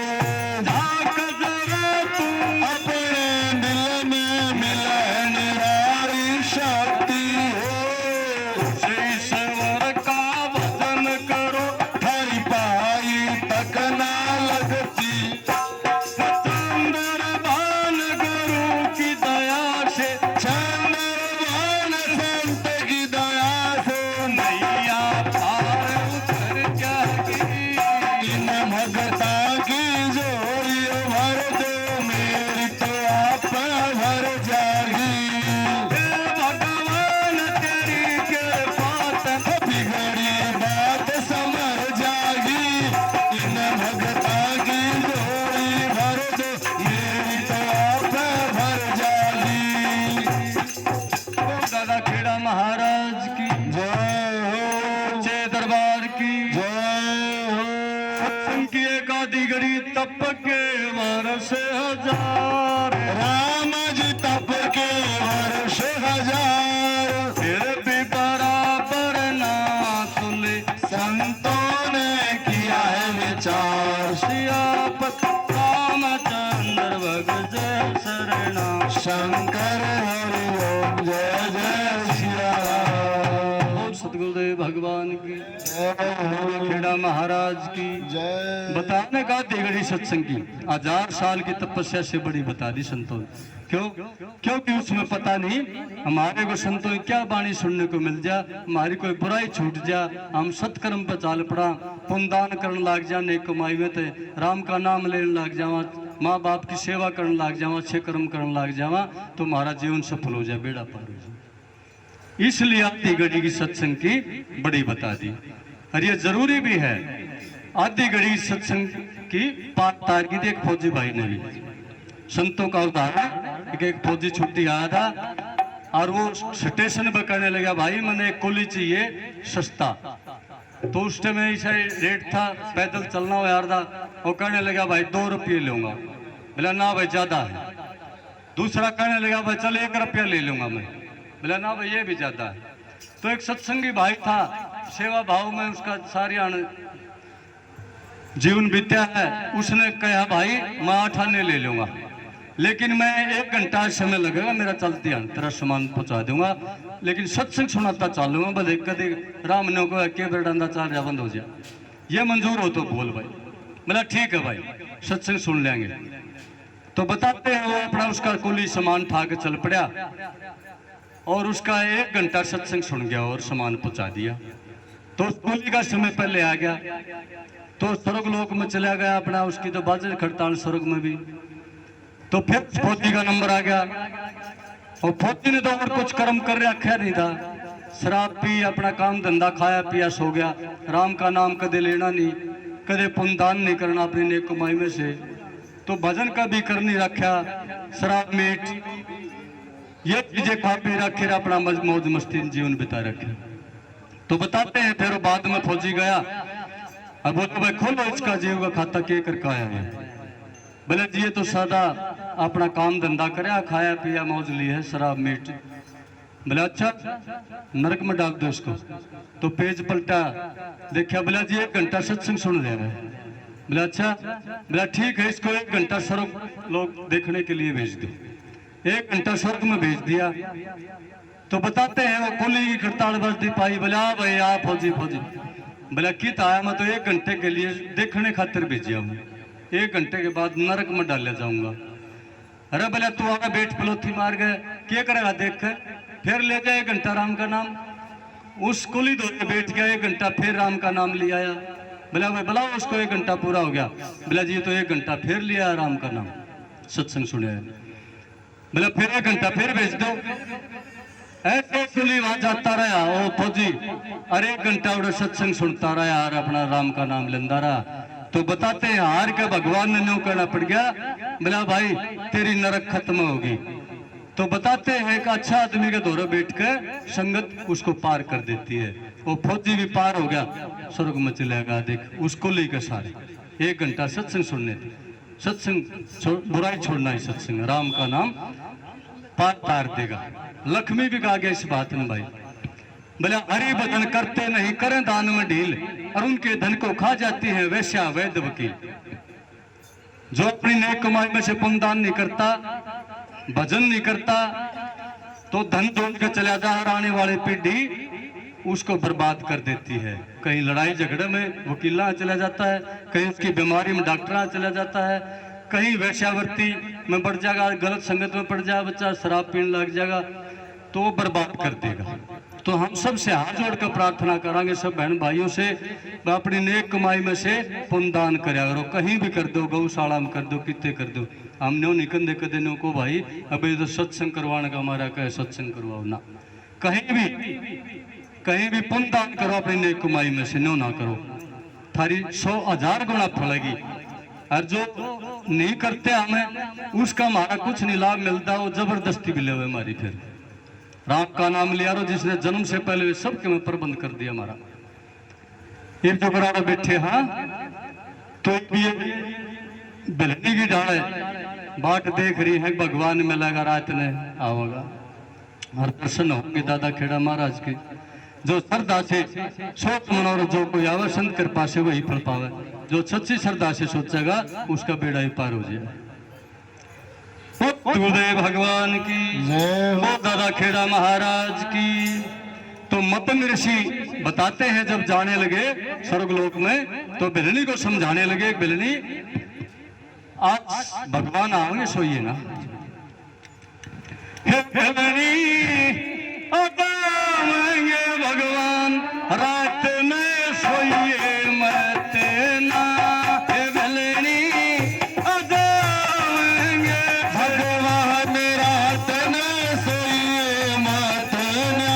झांक जरा तू अपने दिल में मिले निराली शक्ति है। ईश्वर का भजन करो, थारी पाई तक ना लगती। चंद्रभान गुरु की दया से चंद्रभान संत की दया से नैया पार उतर जाएगी। इन भगता की जोड़ी भर दो मेरी तो आप भर जाएगी। हे भगवान तेरी कृपा से बिगड़ी बात समझ जाएगी। इन भगता की जोड़ी भर दो मेरी तो आप भर जाएगी। दादा खेड़ा महाराज की जय हो, चे दरबार की जय हो। सत्संग की एकाधी घड़ी तप के वर्ष हजार, राम जी तप के वर्ष हजार, फिर भी बराबर ना तुले संतों ने किया है विचार। सियापत रामचंद्र भग जय शरणा। शंकर हरि ओम जय जय सिया राम। और सतगुरुदेव भगवान की जय हो, खेड़ा महाराज की जय। बताने का दिगड़ी सत्संग की 1000 साल की तपस्या से बड़ी बता दी संतों ने। क्यों? क्योंकि उसमें पता नहीं हमारे को संतों की क्या वाणी सुनने को मिल जा, हमारी कोई बुराई छूट जा, हम सत्कर्म पर चाल पड़ा, पुण्यदान करने लग जा, नेक कमाई में थे, राम का नाम लेने लग जावा, माँ बाप की सेवा करने लग जावा, अच्छे कर्म करने लग जावा, तो हमारा जीवन सफल हो जाए, बेड़ा पार हो जाए। इसलिए आधी घड़ी की सत्संग की बड़ी बता दी। और ये जरूरी भी है। आधी घड़ी सत्संग की पात तार की थी एक फौजी भाई ने भी। संतों का उदाहरण कि एक फौजी छुट्टी आया था और वो स्टेशन पर कहने लगा, भाई मैंने एक कुली चाहिए सस्ता। तो उस टाइम ऐसा रेट था, पैदल चलना हो यार था। वो कहने लगा, भाई 2 रुपये लूंगा। बोला ना भाई ज्यादा है। दूसरा कहने लगा, भाई चल 1 रुपया ले लूंगा मैं। बोला ना भाई ये भी ज्यादा है। तो एक सत्संगी भाई था, सेवा भाव में उसका सारी जीवन बीत्या है। उसने कहा, भाई मैं 8 आने ले लूंगा, लेकिन मैं 1 घंटा समय लगेगा मेरा, चलती है तेरा सामान पहुंचा दूंगा, लेकिन सत्संग सुनाता चालूंगा। भले कदे राम ने को के बेडांदा चार जा बंद हो जाए, ये मंजूर हो तो बोल भाई। बोला ठीक है भाई, सत्संग सुन लेंगे। तो बताते हैं वो अपना उसका कुली सामान उठा के चल पड़ा और उसका 1 घंटा सत्संग सुन गया और सामान पहुंचा दिया। तो कुली का समय पहले आ गया, तो स्वर्ग लोक में चला गया अपना। उसकी तो बाजल खड़ताल स्वर्ग में भी। तो फिर फौजी का नंबर आ गया और फौजी ने तो और कुछ कर्म कर रखा नहीं था। शराब पी, अपना काम धंधा खाया पिया, सो गया। राम का नाम कदे लेना नहीं, कदे पुण्यदान नहीं करना अपनी नेक कमाई में से। तो भजन का भी कर नहीं रखा, शराब मीट ये चीजें खा पी रखे, अपना मौज मस्ती जीवन बिता रखे। तो बताते हैं फिर बाद में फौजी गया, अब बोलो भाई खोलो इसका जीव का खाता के करके आया है। बोले जी ये तो सादा अपना काम धंधा कराया, खाया पिया मौज ली है, शराब मीट। बोले अच्छा नरक में डाल दो इसको। तो पेज पलटा, देखा, बोला जी 1 घंटा सत्संग सुन रहे हैं। बोला अच्छा। बोला ठीक है, इसको 1 घंटा स्वर्ग लोग देखने के लिए भेज दो। 1 घंटा स्वर्ग में भेज दिया। तो बताते हैं वो कुली की खड़ताल बजती पाई। बोला भाई आप फौजी फौजी। बोला कित आया, मैं तो 1 घंटे के लिए देखने खातिर भेजिया हूँ, 1 घंटे के बाद नरक में डाले जाऊंगा। अरे बोला तू आगे बैठ पलोथी मार गए, क्या करेगा देख कर, फिर ले जाए 1 घंटा राम का नाम। उस कुली दौरे बैठ गया, 1 घंटा फिर राम का नाम ले आया। बोला भाई बुलाओ उसको, 1 घंटा पूरा हो गया। बोला जी तो 1 घंटा फिर लिया राम का नाम, सत्संग सुने। बोला फिर 1 घंटा फिर भेज दो। ऐसे कुली वहां जाता रहा वो फौजी, अरे 1 घंटा उड़े सत्संग सुनता रहा यार, अपना राम का नाम लेंदा रहा। तो बताते हैं हार के भगवान ने न्यू कहना पड़ गया। बोला भाई तेरी नरक खत्म होगी। तो बताते हैं कि अच्छा आदमी के दौरे बैठ कर संगत उसको पार कर देती है। वो फौजी भी पार हो गया, स्वर्ग में चला गया। देख उसको लेकर सारे 1 घंटा सत्संग सुनने थे। सत्संग बुराई छोड़ना है, सत्संग राम का नाम पार तार देगा। लक्ष्मी भी कहा गया इस बात में भाई। बोले हरि भजन करते नहीं, करें दान में ढील, और उनके धन को खा जाती है वैश्या वैद्य वकील। जो अपनी नेक कमाई में से पुण्यदान नहीं करता, भजन नहीं करता, तो धन जोड़ के चला जा, आने वाली पीढ़ी उसको बर्बाद कर देती है। कहीं लड़ाई झगड़े में वकीला चला जाता है, कहीं उसकी बीमारी में डॉक्टर चला जाता है, कहीं वैश्यावृत्ति में बढ़ जाएगा, गलत संगत में पड़ जाएगा बच्चा, शराब पीने लग जाएगा, तो वो बर्बाद कर देगा। तो हम सब से हाथ जोड़कर प्रार्थना करांगे, सब बहन भाइयों से, अपनी नेक कमाई में से पुण्यदान करा करो। कहीं भी कर दो, गौशाला में कर दो, कितने कर दो। हमने निकंदे कदे नो को भाई अभी तो सत्संग करवाने का हमारा कहे सत्संग करवाओ ना। कहीं भी पुण्यदान करो अपनी नेक कमाई में से, नो ना करो, थारी 100,000 गुना फलेगी। और जो नहीं करते हमें उसका हमारा कुछ नहीं लाभ मिलता, वो जबरदस्ती भी ले हमारी। फिर राम का नाम लिया रो, जिसने जन्म से पहले सबके में प्रबंध कर दिया हमारा। ये जो कराड़ा बैठे हाँ, तो ये बिलनी की डाल है, बाट देख रही है, भगवान में लगा रात ने आओगा और प्रसन्न होंगे दादा खेड़ा महाराज की। जो श्रद्धा से सोच मनोर जो कोई आवे, संत कृपा से वही फल पावे। जो सच्ची श्रद्धा से सोचेगा उसका बेड़ा ही पार हो जाए। गुरुदेव भगवान की जय हो, दादा खेड़ा महाराज की। तो मतंग ऋषि बताते हैं जब जाने लगे स्वर्गलोक में, तो बिलनी को समझाने लगे, बिलनी आज भगवान आओगे सोइए ना। हे बिलनी आएंगे भगवान, रात में सोइए मत ना। हे बिलनी भगवान रात में सोइए मत ना।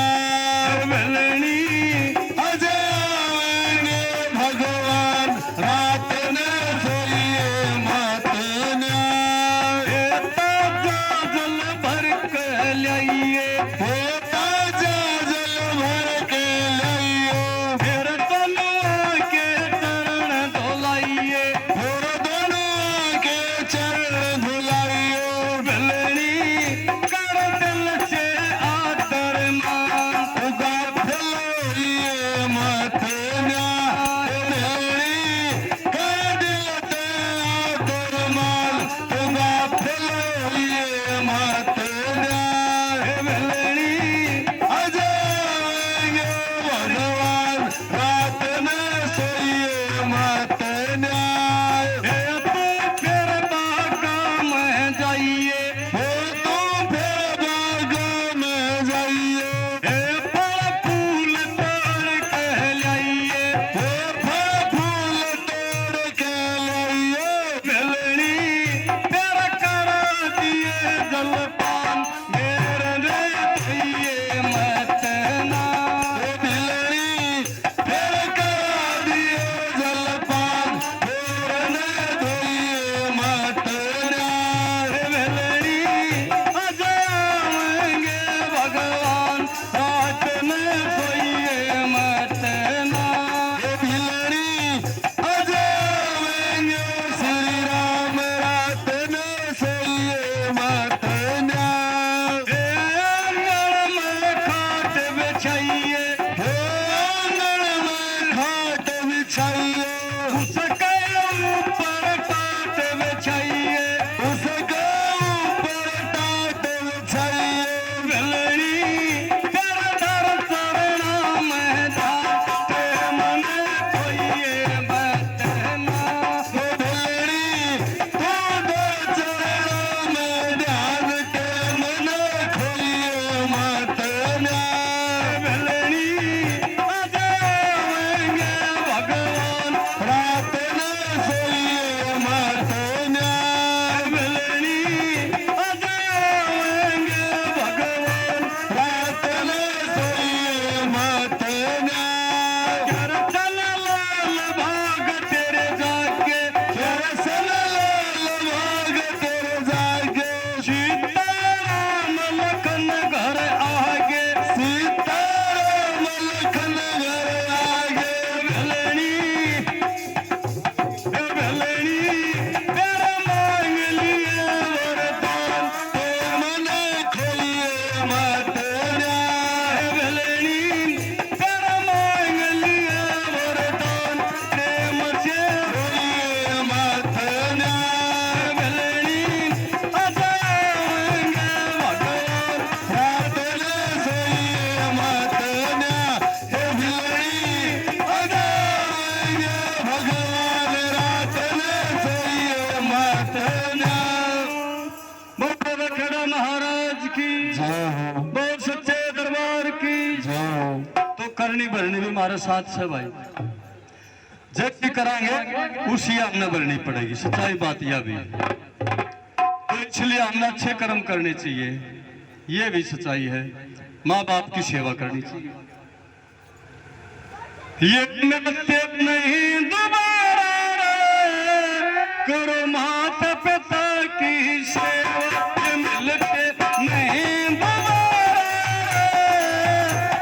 भरनी भी हमारे साथ से भाई, जैसी कराएंगे उसी हमने भरनी पड़ेगी। सच्चाई बात यह भी है, तो इसलिए हमने अच्छे कर्म करने चाहिए, ये भी सच्चाई है। माँ बाप की सेवा करनी चाहिए। ये मिलते नहीं दोबारा, करो माता पिता की सेवा। ये मिलते नहीं दोबारा,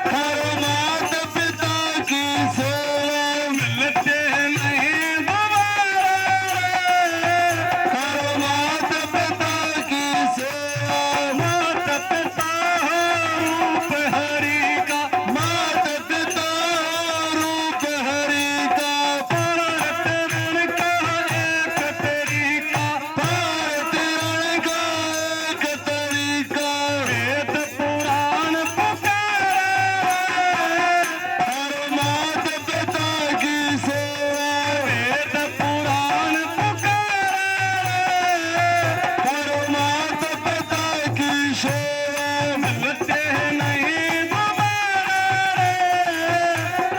करो माता पिता की सेवा। मिलते नहीं दोबारा, करो माता पिता की सेवा। माता पिता रूप हरि का, माता पिता रूप हरि का। भारत ऋण का एक तरीका, भारत रण का एक तरीका। वेद पुराण पुकारा, करो माता पिता की सेवा। वेद पुराण पुकारा, करो माता पिता की सेवा। मिलते नहीं दोबारा,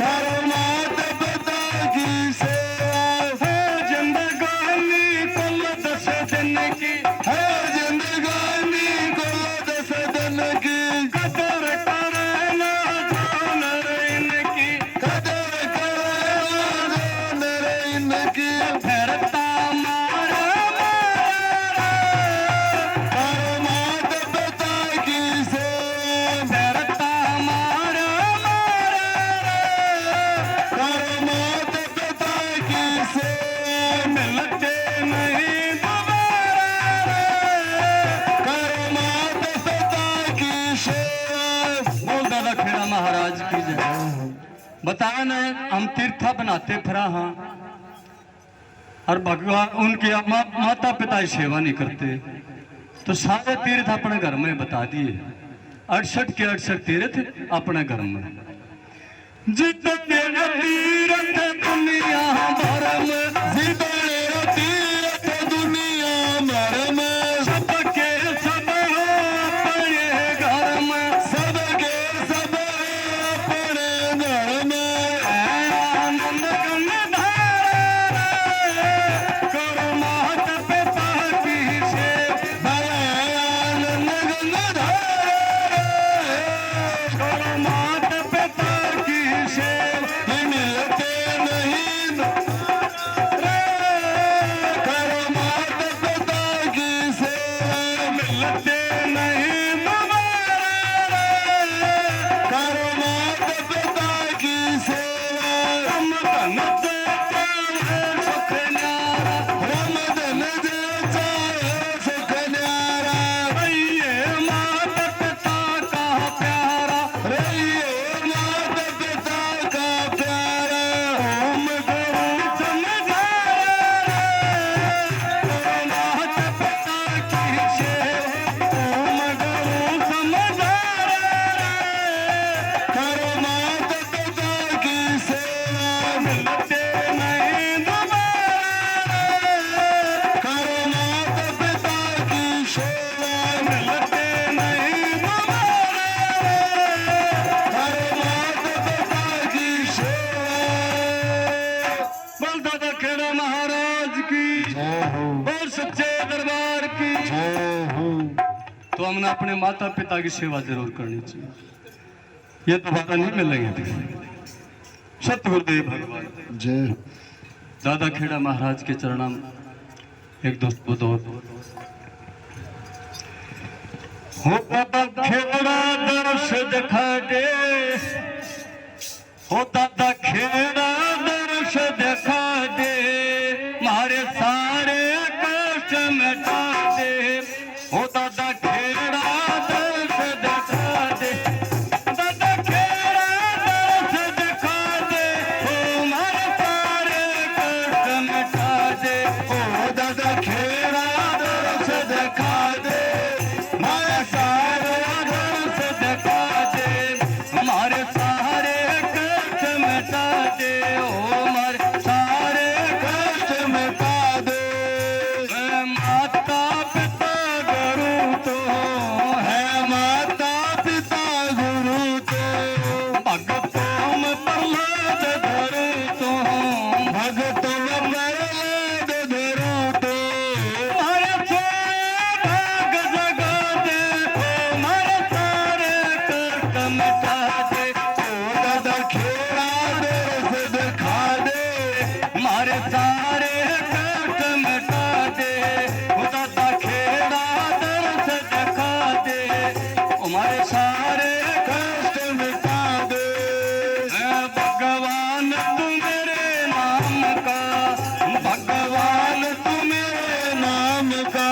करो माता पिता की सेवा। हो जिंदगानी कुल 10 दिन की, है जिंदगानी को 10 दिन की। कदर करना जानर इनकी, कदर करो जानर इनकी। फिरता मारा मारा, करो माता पिता की सेवा। फिरता मारा मारा, करो माता पिता की सेवा। मिलते नहीं दोबारा, करो माता पिता की सेवा। बोल दादा खेड़ा महाराज की जय। बताया न, हम तीर्था बनाते फिरा हाँ, और भगवान उनके माता पिता की सेवा नहीं करते, तो सारे तीर्थ अपने घर में बता दिए। 68 के 68 तीर्थ अपने घर में। जितने तीर्थ दुनिया भर में, जितने तीर्थ दुनिया भर में। सबके सब अपने घर में, सबके सब अपने घर में। आनंद गंधारा, करो माता पिता की सेवा। आनंद गंगाधर। करो माता पिता की सेवा, मिलते नहीं करो माता पिता की सेवा। मिलते नहीं दोबारा, करो माता पिता की सेवा। हम धन देता है सुख न्यारा, रमदन देता है सुख न्यारा। रहिए माता पिता का प्यारा। रहिए माता पिता का प्यारा। ओम गुरु समझारा, करो माता पिता की सेवा। ओम गुरु समझारा, करो माता पिता की सेवा। मिलते नहीं दोबारा, करो माता पिता की सेवा। मिलते नहीं दोबारा। करो माता पिता की सेवा। बोल दादा खेड़ा महाराज की, जय हो। बोल सच्चे दरबार की। जय हो। तो हमने अपने माता पिता की सेवा जरूर करनी चाहिए, ये दोबारा नहीं मिलेंगे फिर। सतगुरुदेव भगवान जय हो। दादा खेड़ा महाराज के चरणों में एक दोस्त को दो। हो दादा खेड़ा दर्श दिखा दे, हो दादा खेड़ा दर्श दिखा दे, मारे सारे कष्ट मिटा दे। हो दादा खेड़ा दर्श दिखा दे, दादा खेड़ा दर्श दिखा दे, हो मारे सारे कष्ट मिटा दे। ओ दादा खेड़ा दर्श दिखा दे। हमारे सारे दर्श दिखा दे, हमारे सारे कष्ट मिटा दे। भगवान तू मेरे नाम का, भगवान तू मेरे नाम का,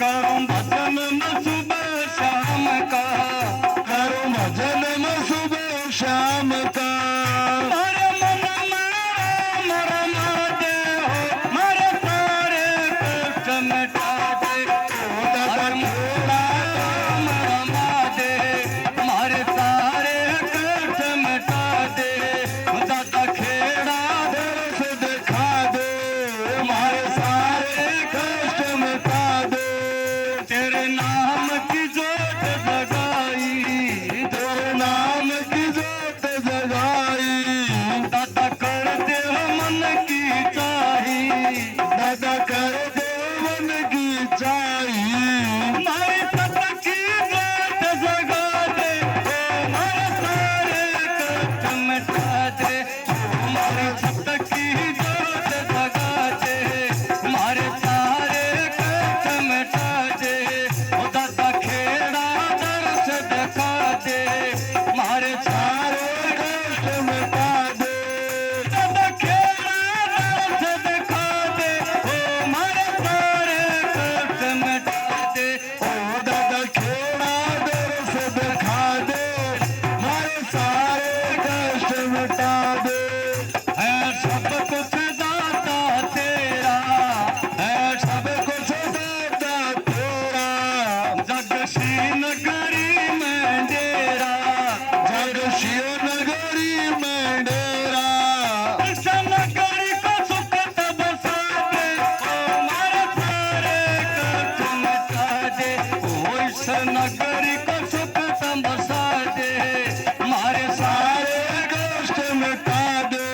करूं भजन मैं सुबह शाम का, करूं भजन मैं सुबह शाम का। मारे मन में राम रमाते हो, मारे सारे कष्ट मिटा दे, हर मोला राम रमाते, मारे सारे कष्ट मिटा दे, दादा खेड़ा दर्श दिखा दे, हमारे सारे कष्ट मिटा दे। तेरे नाम की जोत जगाई, तेरे नाम की जोत जगाई, दादा कर दे मन की चाही, दादा कर दे मन की चाही। मारे सत की जोत जगा दे, मारे सारे कष्ट मिटा दे, मारे सत की जोत जगा दे, मारे सारे कष्ट मिटा दे, ओ दादा खेड़ा दर्श दिखा दे, मारे सारे कष्ट मिटा दे, दादा खेड़ा दर्श दिखा दे, ओ मारे सारे कष्ट मिटा दे, ओ दादा खेड़ा दर्श दिखा दे, हमारे सारे कष्ट मिटा दे। है सब कुछ दाता तेरा, है सब कुछ दाता तेरा, जग श्री नगरी में डेरा, जग शिव नगरी में डेरा। इस नगरी को सुख तब सादे, ओ मारे सारे कष्ट मिटा दे, ओ इस नगरी को सुख तब सादे, मारे सारे कष्ट मिटा दे,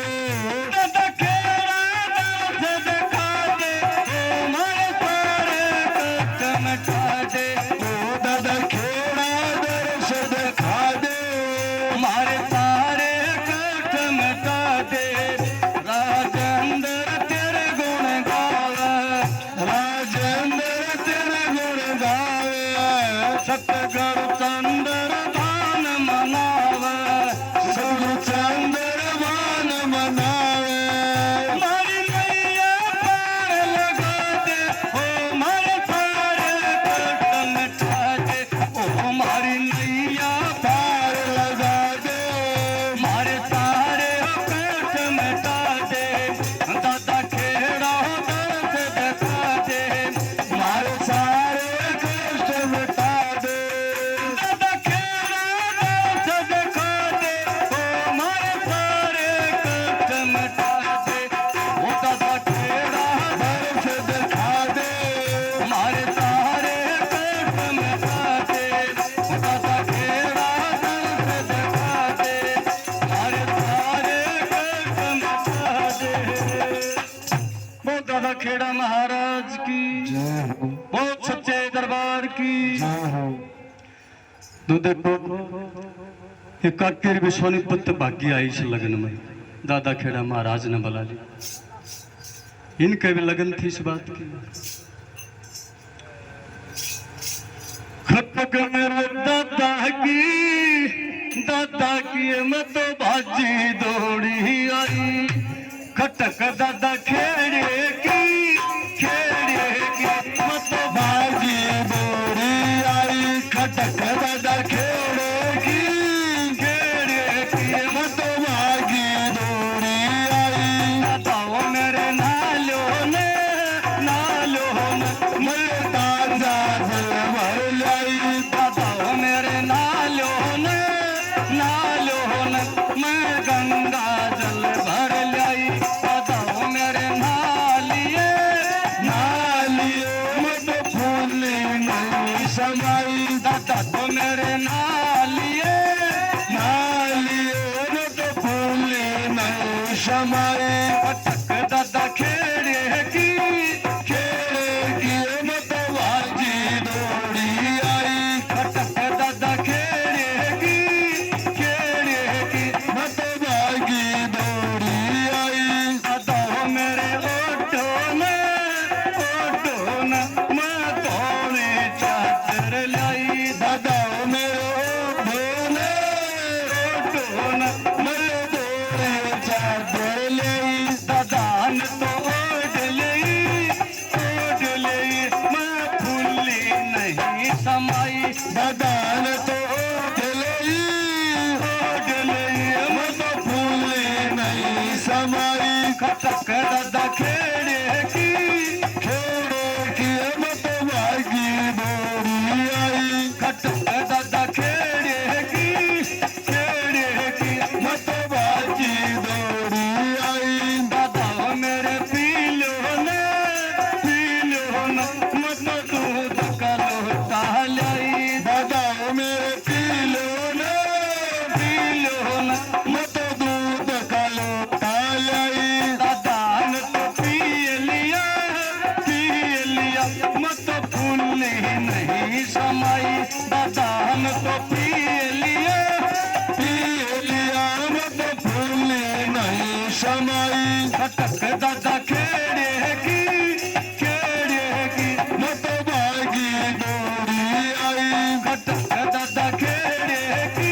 दादा खेड़ा दर्श दिखा दे, ओ मारे सारे कष्ट मिटा दे, ओ दादा खेड़ा दर्श दिखा दे, मारे सारे कष्ट मिटा दे, राजेंद्र तेरे गुण गावे, राजेंद्र तेरे गुण गावे, सतगुरु चंद्र भान मनावे, सगुरु चंद्र भान मनावे। मारी नैया पार लगा दे, ओ मारे सारे कष्ट मिटा दे, ओ मारी नैया पार लगा दे, मारे सारे कष्ट मिटा दे, दादा खेड़ा दर्श दिखा दे, हमारे सारे कष्ट मिटा दे, दादा खेड़ा दर्श दिखा दे, ओ मारे सारे कष्ट मिटा दे, ओ दादा खेड़ा दर्श दिखा दे, मारे सारे कष्ट मिटा दे, ओ दादा खेड़ा दर्श दिखा दे, मारे सारे कष्ट मिटा दे। बहुत दादा खेड़ा महाराज की, जय हो, बहुत सच्चे दरबार की। जय हो। तो देखो एक काकेर भी सोनीपत भाग्य आई इस लगन में, दादा खेड़ा महाराज ने बुला ली, इनके भी लगन थी इस बात की। खटक मेरे दादा की मैं तो भाजी दौड़ी आई, खटक दादा खेड़े की मैं तो बाजी बोरी आई, खटक दादा खेड़े की, मैं तो बागी बोरी आई। दादाओ मेरे नालो ने मैं ताजा जल भर लाई, दादाओ मेरे नालो ने मैं गंगा जल भर लाई, दादाओ मेरे नालिए नालियो मत फूली नहीं समाई, दादा तो मेरे नालिए नालियो मत फूली नहीं समाई। खटक दादा खेड़े की मत बाजी दौड़ी आई, खटक दादा खेड़े की मत बागी दौड़ी आई। दादाओ मेरे ओटो ने मैं धोने चादर लाई, दादा मेरो भोले, ओटो न मैं दादान तो डलई हो डलई मत फूले नहीं समाई खटक दादा खेड़े की मत भागी बोरी आई खटक दादा खेड़े की मत भागी दौड़ी आई दादा मेरे पी लो न मत दूध का लोटा लाई दादा मेरे पी लो न मत दूध का लोटा लाई दादा ने तो पी लिया मत फूलने नहीं समाई दादा ने तो पी लिया मत फूले नहीं समाई खटक दादा खेड़े की मत भागी दौड़ी आई खटक दादा खेड़े की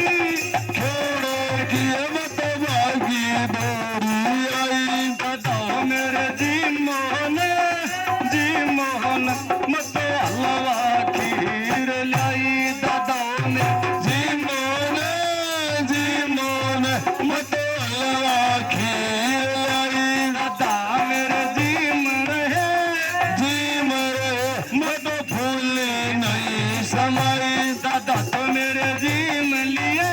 मत भागी दौड़ी आई दादा मेरे जी मोहन मत हलवा खीर लाई दादा ने जी मोन मत हलवा खीर लाई दादा मेरे जी रहे जी मरे मत फूले नहीं समाई दादा तो मेरे जीम लिए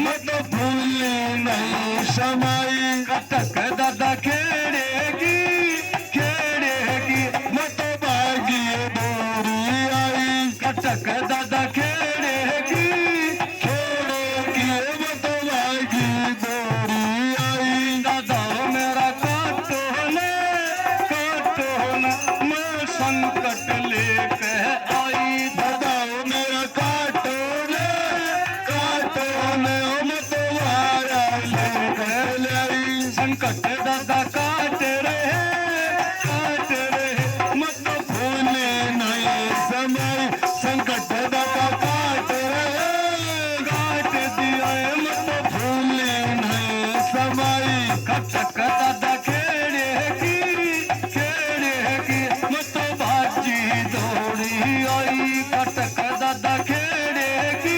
मत फूले नहीं समाई कटक दादा खेड़े की मत भागी दौड़ी आई कटक दादा खेड़े की मत भागी दौड़ी आई दादा मेरा काटो न मैं संकट लेके आई दादा मेरा काटो ने मत वारा लेकर लाई संकट दादा काट रहे मत फूले नहीं समय संकट दादा काट रहे काट दिया मत फूले नहीं समय कटक दादा खेड़े की मत बाजी दौड़ी आई कटक दादा खेड़े की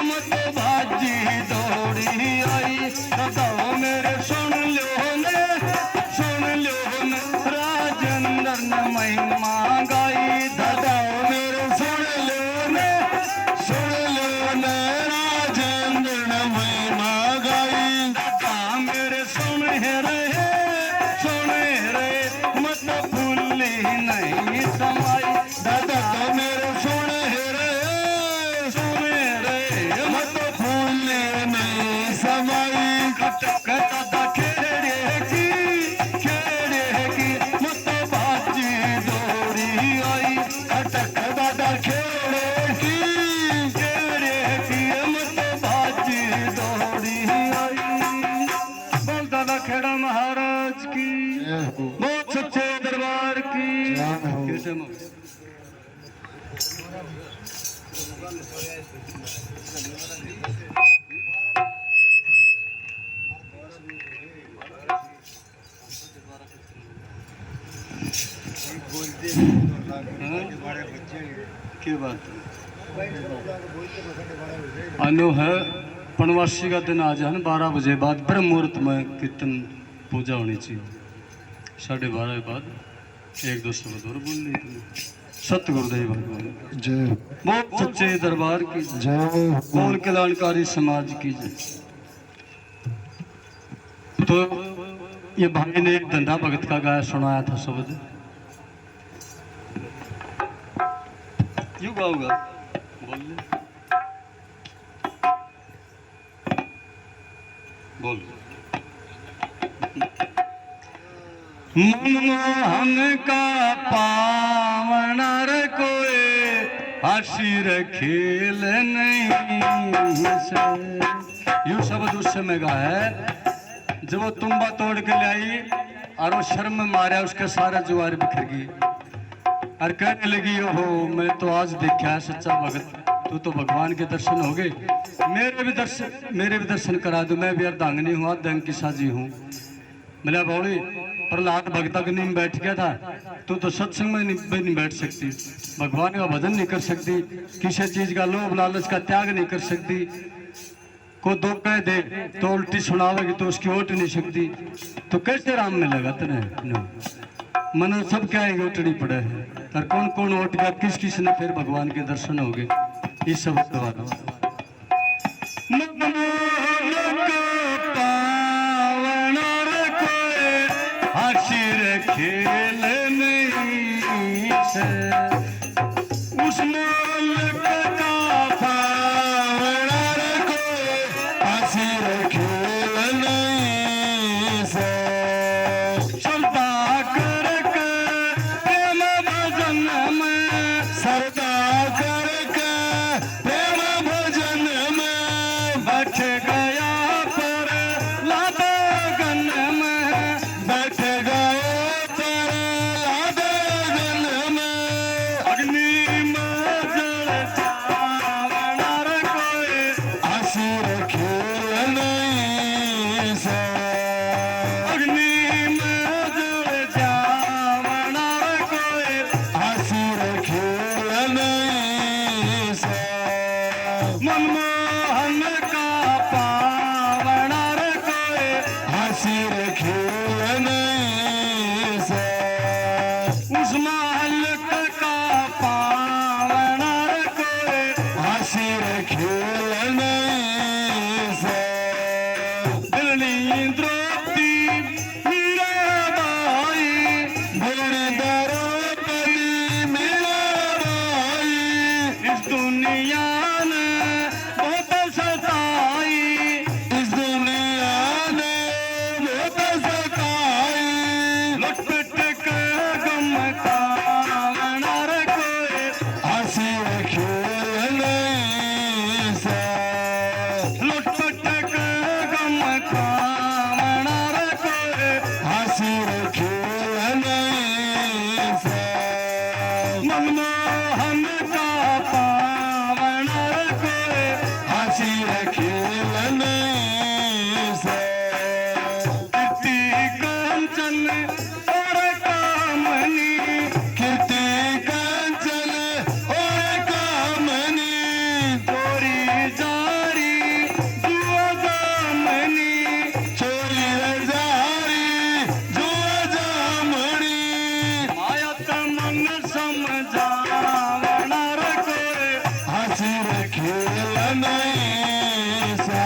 मत बाजी दौड़ी आई दादा मेरे सुन लो न राजेंद्र ने महिमा गाई दादा मेरे सुन लो न राजेंद्र ने महिमा गाई दादा मेरे सुन रहे मत फूली नहीं समाई दादा तो मेरे सुन रहे मत फूले नहीं समाई कटक दादा खेड़े की मत बाजी दौड़ी आई कटक दादा खेड़े की मत बाजी दौड़ी आई बोल दादा खेड़ा महाराज की बहुत सच्चे दरबार की कैसे क्या बात है अनु है पनवासी का दिन आज है ना 12 बजे बाद ब्रह्म मुहूर्त में कीर्तन पूजा होनी चाहिए 12:30 बाद 1-2 शब्द और बोल रही तुम्हें सतगुरुदेव भगवान जय बहुत सच्चे दरबार की जय कौन कल्याणकारी समाज की जय। तो ये भाई ने एक धंधा भगत का गाया सुनाया था शब्द यूं गाऊंगा बोल ले बोल मनमोहन का पावनर कोई आशीर खेल नहीं से यूं शब्द उस समय का है जब वो तुम्बा तोड़ के ले आई और वो शर्म में मारा उसके सारा जुआर बिखर गई और कहने लगी ओहो मैं तो आज देखा है सच्चा भगत तू तो भगवान के दर्शन हो गए मेरे भी दर्शन करा दो मैं भी अर्धांगनी हूँ अर्धांग की साजी हूँ मिला बाउली प्रहलाद भक्त अग्नि में बैठ गया था, तो सत्संग में नहीं बैठ सकती, भगवान का भजन नहीं कर सकती, किसी चीज का लोभ लालच का त्याग नहीं कर सकती, को दो कह दे तो उल्टी सुनावेगी तो उसकी ओट नहीं सकती, तो कैसे राम में लगा तेने मन सब क्या है ओटनी पड़े है, और कौन कौन ओट गया, किस किस ने फिर भगवान के दर्शन हो गए। इस सब द्वारा खेल नहीं से उस मालिक का पावना को हसीर खेल नहीं से चलता करके प्रेम भजन में सरदा करके प्रेम भजन में बैठ गया पर लादा गन में बैठ गया मनमोहन का पावना कोई हसीर खेल नहीं से उस मालिक का पावना कोई हसीर खेल नहीं से दिल्ली द्रौपदी मीराबाई दिल्ली द्रौपदी मीराबाई इस दुनिया मनमोहन का पावना कोई हसीर खेल नहीं से कीर्ति कंचन और कामनी कीर्ति कंचन और कामनी चोरी जारी जुआ जामनी चोरी जारी जुआ जामनी माया मन समझावना कोई हसीर खेल नहीं से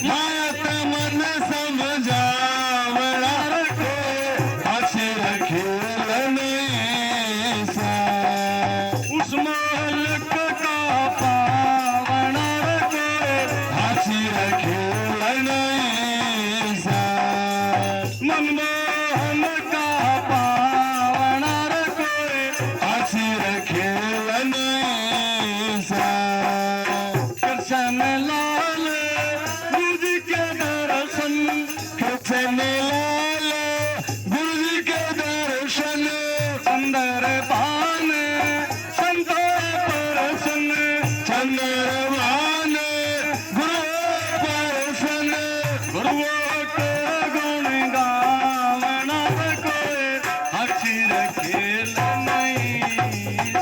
माया मन समझावना कोई हसीर खेल नहीं से उस मालिक का पावना कोई हसीर खेल नहीं से मनमोहन का पावना कोई हसीर खेल नहीं से कृष्ण लाल गुरु जी के दर्शन कृष्ण लाल गुरु जी के दर्शन सुंदर भान संत परसन चंद्र भान गुरु परसन गुरुओं के गुण गावना कोई हसीर खेल नहीं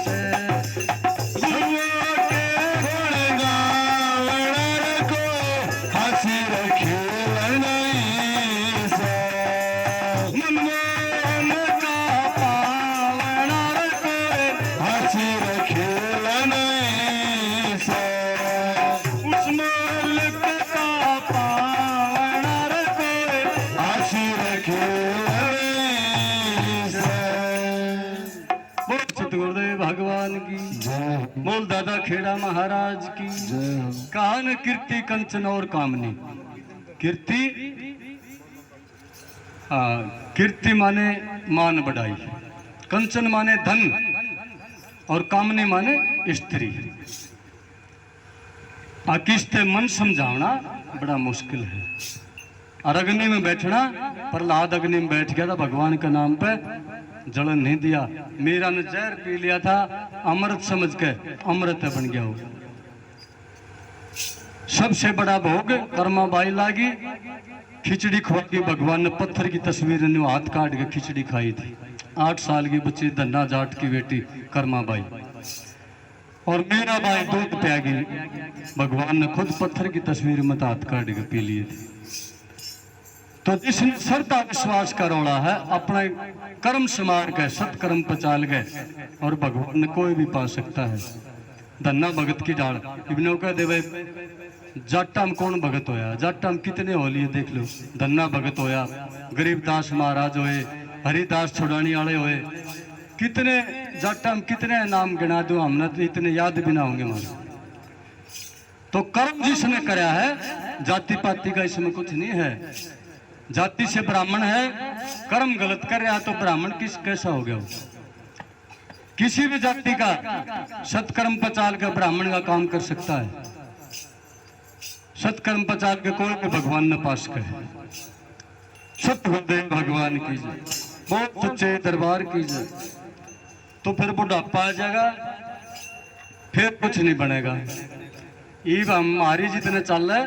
से गुरुओं के गुण गावना कोई हसीर खेल नहीं से मनमोहन का पावना कोई हसीर खेल नहीं से उस मालिक का पावना कोई हसीर खेल नहीं से। बोल सतगुरुदेव भगवान की जय बोल दादा खेड़ा महाराज की कान कीर्ति कंचन और कामनी कीर्ति कीर्ति माने मान बढ़ाई, कंचन माने धन और कामनी माने स्त्री। किसते मन समझाना बड़ा मुश्किल है। और अग्नि में बैठना, प्रहलाद अग्नि में बैठ गया था, भगवान के नाम पे जलन नहीं दिया। मीरा ने जहर पी लिया था, अमृत समझ के अमृत बन गया हो। सबसे बड़ा भोग कर्मा बाई लागी, खिचड़ी खुआई। भगवान ने पत्थर की तस्वीर ने हाथ काट के खिचड़ी खाई थी। 8 साल की बच्ची धन्ना जाट की बेटी कर्मा बाई, और मेरा भाई दूध प्यागी। भगवान ने खुद पत्थर की तस्वीर में हाथ काट के पी लिए थे। तो जिसने श्रद्धा विश्वास का रोड़ा है, अपने कर्म समार गए, सत्कर्म पचाल गए, और भगवान ने कोई भी पा सकता है। धन्ना भगत की डाल इब्नो कह दे भाई, जाटा में कौन भगत होया, जाटा में कितने होली है देख लो। धन्ना भगत होया, गरीबदास महाराज होए, हरिदास छुड़ानी वाले होए, कितने जाटा में कितने नाम गिना दो, हमने तो इतने याद भी ना होंगे हमारे। तो कर्म जिसने कराया है, जाति पाति का इसमें कुछ नहीं है। जाति से ब्राह्मण है, कर्म गलत कर रहा तो ब्राह्मण कैसा हो गया वो? किसी भी जाति का सत्कर्म पचाल का ब्राह्मण का काम कर सकता है। सत्कर्म पचाल के कोई भी भगवान ने पास करे। सतगुरुदेव भगवान की जय, बहुत सच्चे दरबार की जय। तो फिर बुढ़ापा आ जाएगा, फिर कुछ नहीं बनेगा। ईब हमारी जितना चल रहा है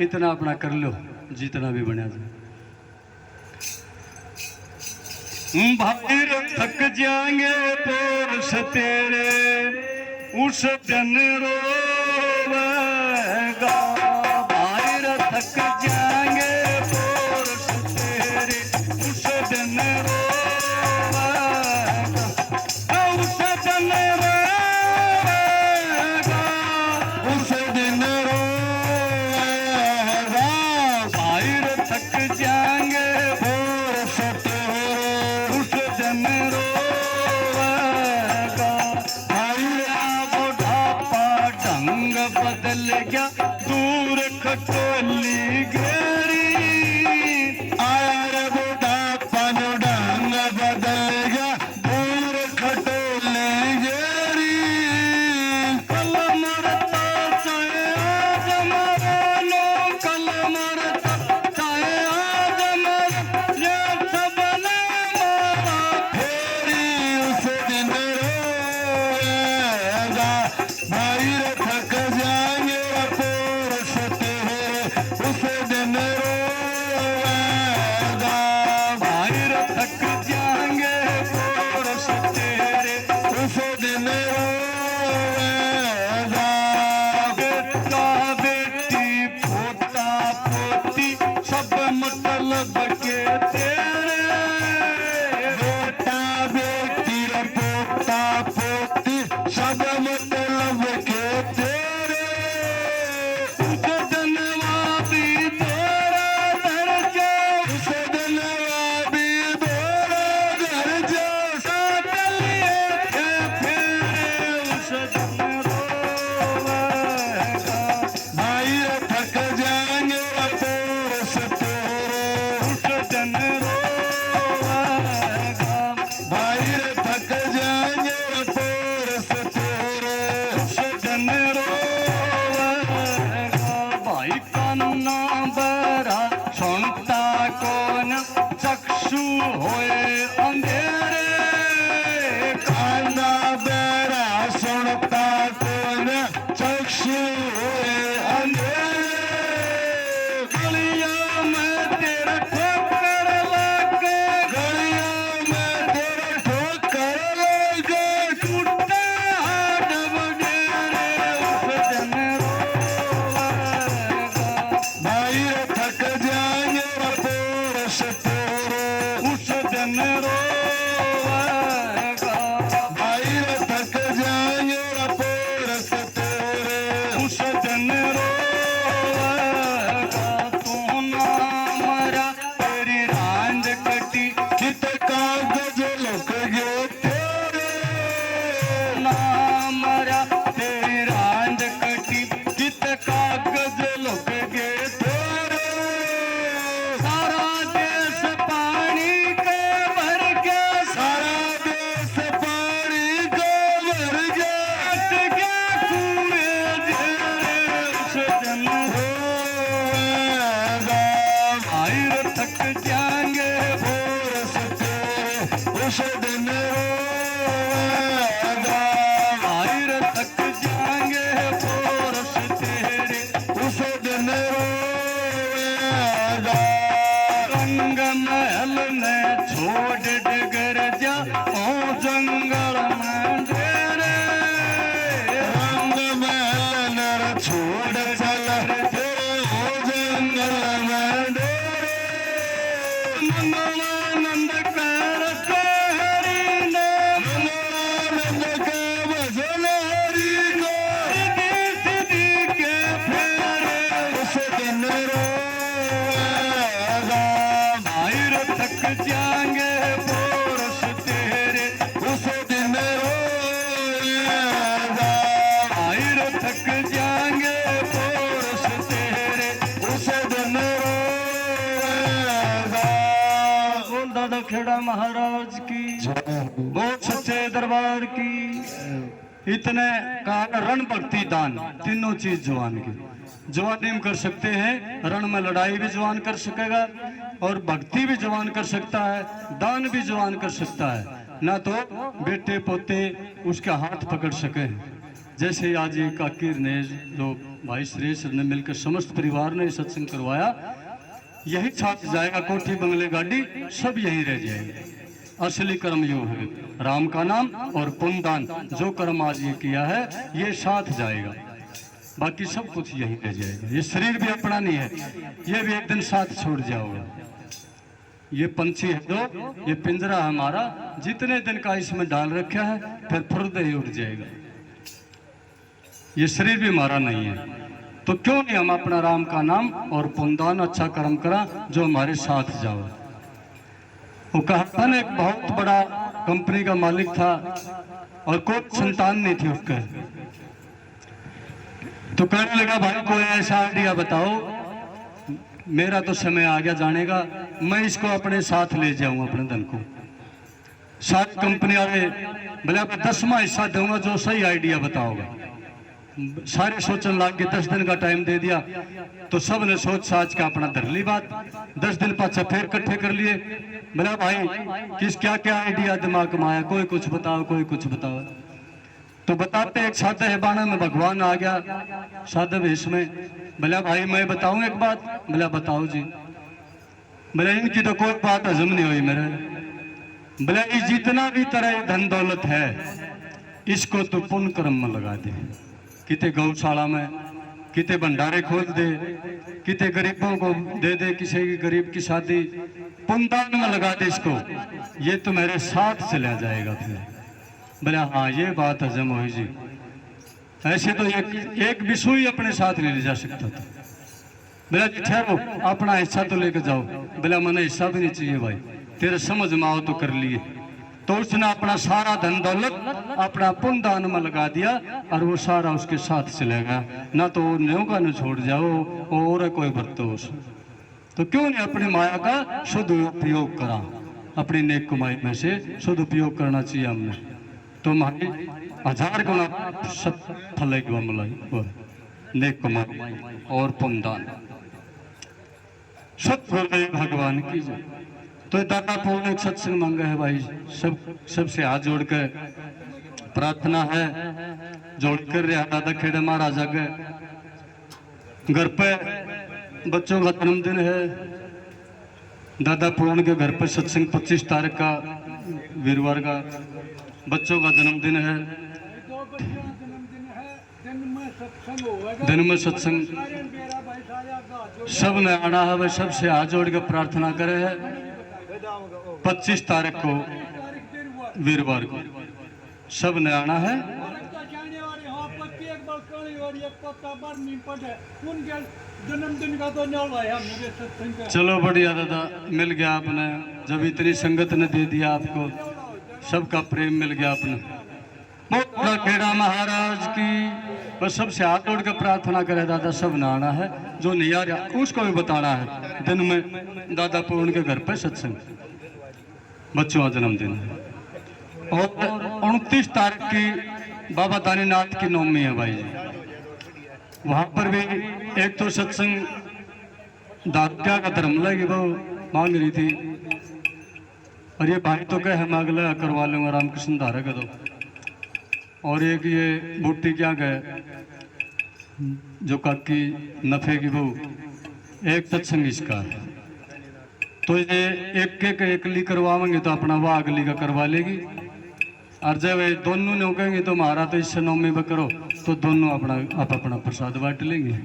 इतना अपना कर लो, जितना भी बना जाए। भाई थक जाएंगे पुरुष तेरे, उस दिन रोवेगा। भाई थक जाएंगे पुरुष तेरे, उस दिन रोवेगा। उस दिन रोवेगा, उस दिन रोवेगा। भाई थक जाएंगे पुरुष तेरे, उस दिन रोवेगा। भैया बुढ़ापा ढंग बदल गया, दूर खटोली गेरी। आया रे बुढ़ापा ढंग बदल गया, दूर खटोली गेरी। कल मरता चाहे आज मरो, कल मरता चाहे आज मरो, ये सबने मारा फेरी। उस दिन रोएगा भाई रे थक जाएंगे पुरुष तेरे, उस दिन रोएगा। भाई रे थक जाएंगे पुरुष तेरे, उस दिन रोएगा। बेटा बेटी पोता पोती सब मतलब के तेरे। बेटा बेटी पोता पोती सब मतलब के तेरे। उस धनवादी तेरा घर जा, उस धनवादी तेरा घर जा। साथ लिए थे फेरे, उस दिन रोवेगा। भाई थक जाएंगे पुरुष तेरे, उस दिन रोवेगा। भाई थक जाएंगे पुरुष तेरे, उस दिन रोवेगा। भाई कान्ना बरा सुनता कौन, चक्षु होए अंधेरे। कान्ना बरा सुनता कौन, चक्षु होए अंधेरे। गलियों में तेरा ठोकर लगे, गलियों में तेरा ठोकर लगे। टूटे हाथ वगैरे, उस दिन रोवेगा। भाई थक जाएंगे पुरुष तेरे, उस दिन रोवेगा। भाई थक जाएंगे पुरुष तेरे, उस दिन रोवेगा। तू ना मरा तेरी रांझ कटी, कित कागज लुक गए तेरे। ना मरा तेरी रांझ कटी, कित कागज लुक गए तेरे। सारा देश पानी के भर गया, सारा देश पानी के भर गया। हट गया कुएं जेरे, उस दिन रोएगा। भाई थक जाएंगे पुरुष तेरे, उस दिन रोएगा। भाई थक जाएंगे पुरुष तेरे, उस जाएंगे पोरस तेरे उस दिन रोएगा। भाई रो थक जाएंगे पोरस तेरे उस दिन रोएगा। बोल दादा खेड़ा महाराज की, बोल सच्चे दरबार की। इतने का रण भक्ति दान तीनों चीज जवान की। जवानी में कर सकते हैं, रण में लड़ाई भी जवान कर सकेगा और भक्ति भी जवान कर सकता है, दान भी जवान कर सकता है। ना तो बेटे पोते उसका हाथ पकड़ सके। जैसे आज ये काकिर ने जो भाई सुरेश ने मिलकर समस्त परिवार ने सत्संग करवाया, यही साथ जाएगा। कोठी बंगले गाड़ी सब यहीं रह जाएंगे। असली कर्म यो है राम का नाम और पुण्यदान। जो कर्म आज ये किया है ये साथ जाएगा, बाकी सब कुछ यहीं रह जाएगा। ये शरीर भी अपना नहीं है, ये भी एक दिन साथ छोड़ जाओगे। ये पंछी है जो, ये पिंजरा है हमारा, जितने दिन का इसमें डाल रखा है फिर फुर्दे ही उड़ जाएगा। ये शरीर भी हमारा नहीं है, तो क्यों नहीं हम अपना राम का नाम और पुण्यदान अच्छा कर्म करा जो हमारे साथ जाओ। वो कहा ना, एक बहुत बड़ा कंपनी का मालिक था और कोई संतान नहीं थी उसके, तो कहने लगा भाई कोई ऐसा आइडिया बताओ, मेरा तो समय आ गया जाने का, मैं इसको अपने साथ ले जाऊं अपने धन को। सारी कंपनी वाले बोले अब 10वां हिस्सा दूंगा जो सही आइडिया बताओगा। सारे सोचने लग गए, 10 दिन का टाइम दे दिया तो सब ने सोच साच का अपना धर ली बात। 10 दिन पाछा फिर इकट्ठे कर लिए, बोला भाई किस क्या क्या आइडिया दिमाग में आया, कोई कुछ बताओ कोई कुछ बताओ। तो बताते एक साधे हिबाना में भगवान आ गया साधे वेश में। बोला भाई मैं बताऊं एक बात। बोला बताओ जी। बोला इनकी तो कोई बात हजम नहीं हुई मेरे। बोला ये जितना भी तरह धन दौलत है इसको तो पुण्य कर्म में लगा दे, किते गौशाला में, किते भंडारे खोल दे, किते गरीबों को दे दे, किसी की गरीब की शादी, पुण्यदान में लगा दे इसको, ये तो मेरे साथ चला जाएगा फिर। बोला हाँ ये बात हजम हुई जी। ऐसे तो एक विषु ही अपने साथ ले जा सकता था। बोला जी ठहरो अपना हिस्सा तो लेकर जाओ। बोला मैंने हिस्सा भी नहीं चाहिए भाई, तेरे समझ में आओ तो कर लिए। तो उसने अपना सारा धन दौलत अपना पुण्यदान में लगा दिया और वो सारा उसके साथ चले गया। ना तो न्यों का न छोड़ जाओ और कोई बरतोष। तो क्यों नहीं अपनी माया का शुद्ध उपयोग करा, अपनी नेक कमाई में से शुद्ध उपयोग करना चाहिए हमने। तो हमारी 1000 गुना फल नेक कमाई और पुण्यदान। सत्य भगवान की जय। तो दादा पूर्ण एक सत्संग मांगा है भाई, सबसे हाथ जोड़कर प्रार्थना है, जोड़कर रहा दादा खेड़े महाराज आगे। घर पे बच्चों का जन्मदिन है, दादा पूर्ण के घर पर सत्संग 25 तारीख का वीरवार का बच्चों का जन्मदिन है। दिन में सत्संग सब ने आना है, वह सबसे हाथ जोड़ के प्रार्थना करे है। 25 तारीख को वीरवार को सब ने आना है। चलो बढ़िया दादा, मिल गया आपने, जब इतनी संगत ने दे दिया आपको, सबका प्रेम मिल गया आपने। खेड़ा महाराज की बस सबसे हाथ जोड़ के प्रार्थना करे दादा, सब ने आना है, जो नहीं आ रहा उसको भी बताना है। दिन में दादा पूर्ण के घर पे सत्संग, बच्चों का जन्मदिन है। और 29 तारीख की बाबा दानीनाथ की नवमी है भाई जी। वहां पर भी एक तो सत्संग दात्या का धर्म लगी वो मांग रही थी, और ये भाई तो कहे मैं अगला करवा लूंगा रामकृष्ण धारा का दो। और एक ये बूटी क्या गए जो काकी नफे की बहू, एक सत्संग इसका है। तो ये एक ली करवाएंगे तो अपना वाह अगली का करवा लेगी, और जब दोनों ने कहेंगे तो हमारा तो इससे नवमी में करो, तो दोनों अपना प्रसाद बांट लेंगे।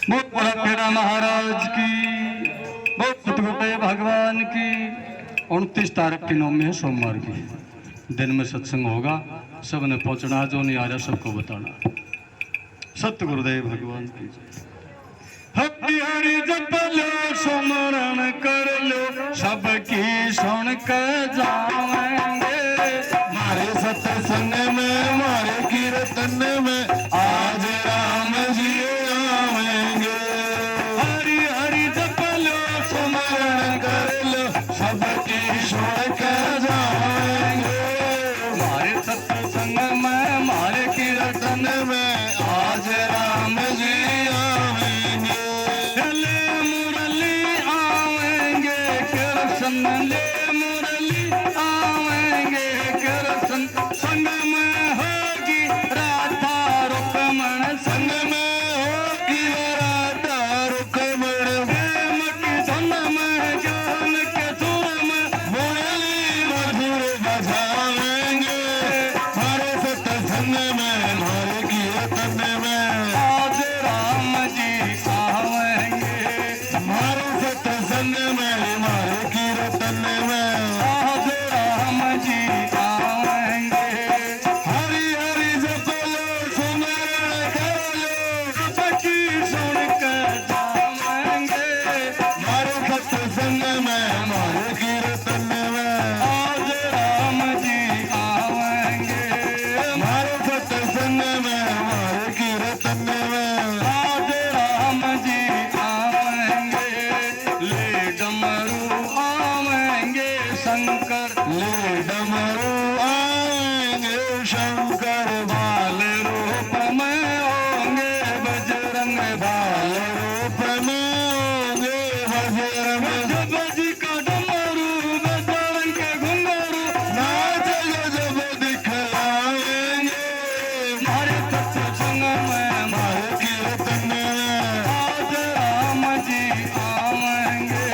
बहुत बड़ा खेड़ा महाराज की, बहुत सतगुरुदेव भगवान की। 29 तारीख की नवमी है, सोमवार की दिन में सत्संग होगा, सब ने पहुंचना, जो नहीं आ रहा सबको बताना। सत्य गुरुदेव भगवान की जय। हरि हरि जप लो सुमरण कर लो सबकी सुन कर जावेंगे मारे सत्संग में मारे कीर्तन में आज राम जी आवेंगे हरि हरि जप लो सुमरण कर लो सबकी सुन कर जाएंगे हमारे सत्संग में हमारे कीर्तन में आज राम जी आवेंगे ले मुरली आवेंगे कृष्ण ले मुरली आवेंगे कृष्ण संग में होगी राधा रुक्मण संग में होगी राधा रुक्मण प्रेम की धुन में ज्ञान के सुर में मुरली मधुर बजावेंगे हमारे सत्संग में हमारे कीर्तन में आज राम जी आवेंगे हमारे सत्संग में हमारे कीर्तन में आज राम जी आवेंगे हरि हरि जप लो सुमरण कर लो सबकी सुन कर जावेंगे हमारे सत्संग में हमारे कीर्तन में आज राम जी आवेंगे हमारे सत्संग में हमारे कीर्तन में आज राम जी आवेंगे ले डमरू आवेंगे शंकर ले डमरू आएंगे शंकर बाल रूप में होंगे बजरंग बाल रूप में होंगे बजरंग जब जी का डमरू बजरंग के घुंघरू नाच जब दिखलाएंगे हमारे सत्संग में हमारे कीर्तन में आज राम जी आवेंगे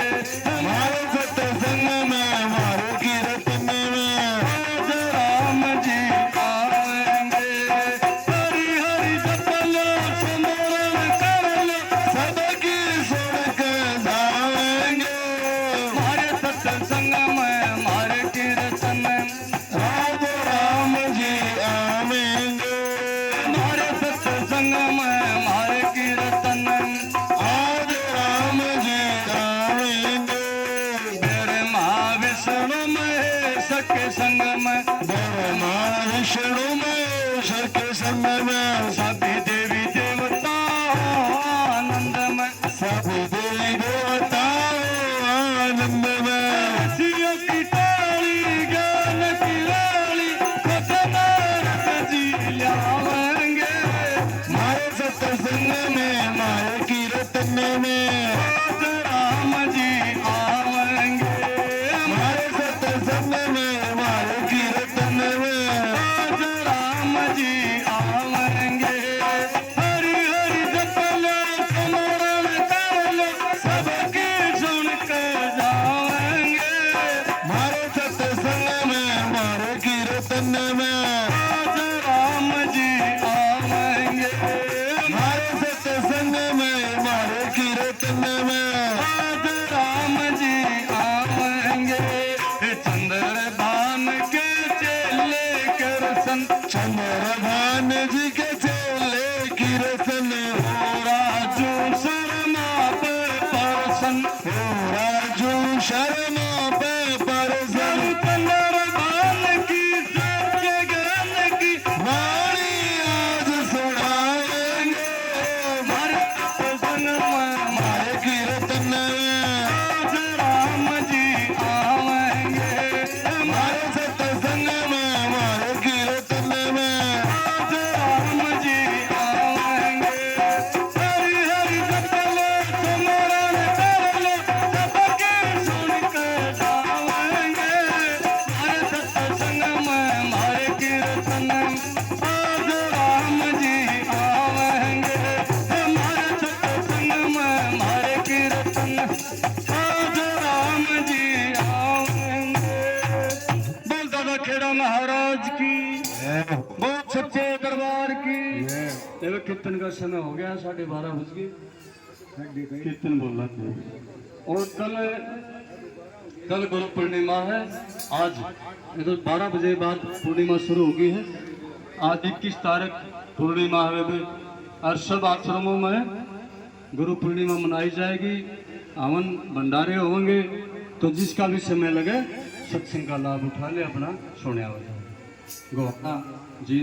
हमारे सत्संग में हमारे कीर्तन में आज राम जी आवेंगे हरि हरि जप लो सुमरण कर लो सबकी सुन कर जाएंगे हमारे सत्संग में हमारे कीर्तन में राम राम जी आवेंगे हमारे सत्संग में हमारे कीर्तन में आज राम जी आवेंगे मेरे महाविष्णु महेश के संग में ब्रह्मा विष्णु महेश के संग में सभी देवी देवता आनंद में सभी देवी देवताओं आनंद में शिव की टाली ज्ञान की लाली नारद जी लावेंगे हमारे सत्संग में हमारे कीर्तन में आज राम जी आवेंगे हमारे सत्संग में हमारे कीर्तन में आज राम जी आवेंगे हरि हरि जप लो सुमरण कर लो सबकी सुन कर जावेंगे हमारे सत्संग में हमारे कीर्तन में आज राम जी आवेंगे हमारे सत्संग में हमारे कीर्तन में आज राम जी आवेंगे चंद्रभान के चेले कृष्ण चंद्रभान जी के चेले कीर्तन राजू शर्मा पे परसन राजू शर्मा पे परसन चंद्रभान की सत्य ज्ञान की वाणी आज सुनाएंगे हमारे सत्संग में हमारे कीर्तन में आज राम जी आवेंगे हमारे सत्संग में हमारे कीर्तन में आज राम जी आवेंगे हरि हरि जप लो सुमरण कर लो सबके सुन कर जावेंगे हमारे सत्संग में हमारे कीर्तन आज राम जी आवेंगे हमारे सत्संग में हमारे कीर्तन आज राम जी आवेंगे बोल दादा खेड़ा महाराज की बहुत सच्चे दरबार की देखो कीर्तन का समय हो गया 12:30 बज गए कीर्तन बोलना था और कल गुरु पूर्णिमा है आज इधर 12 बजे बाद पूर्णिमा शुरू होगी है आज 21 तारीख पूर्णिमा है और सब आश्रमों में गुरु पूर्णिमा मनाई जाएगी, हवन भंडारे होंगे। तो जिसका भी समय लगे सत्संग का लाभ उठा ले, अपना सुने। गो जी।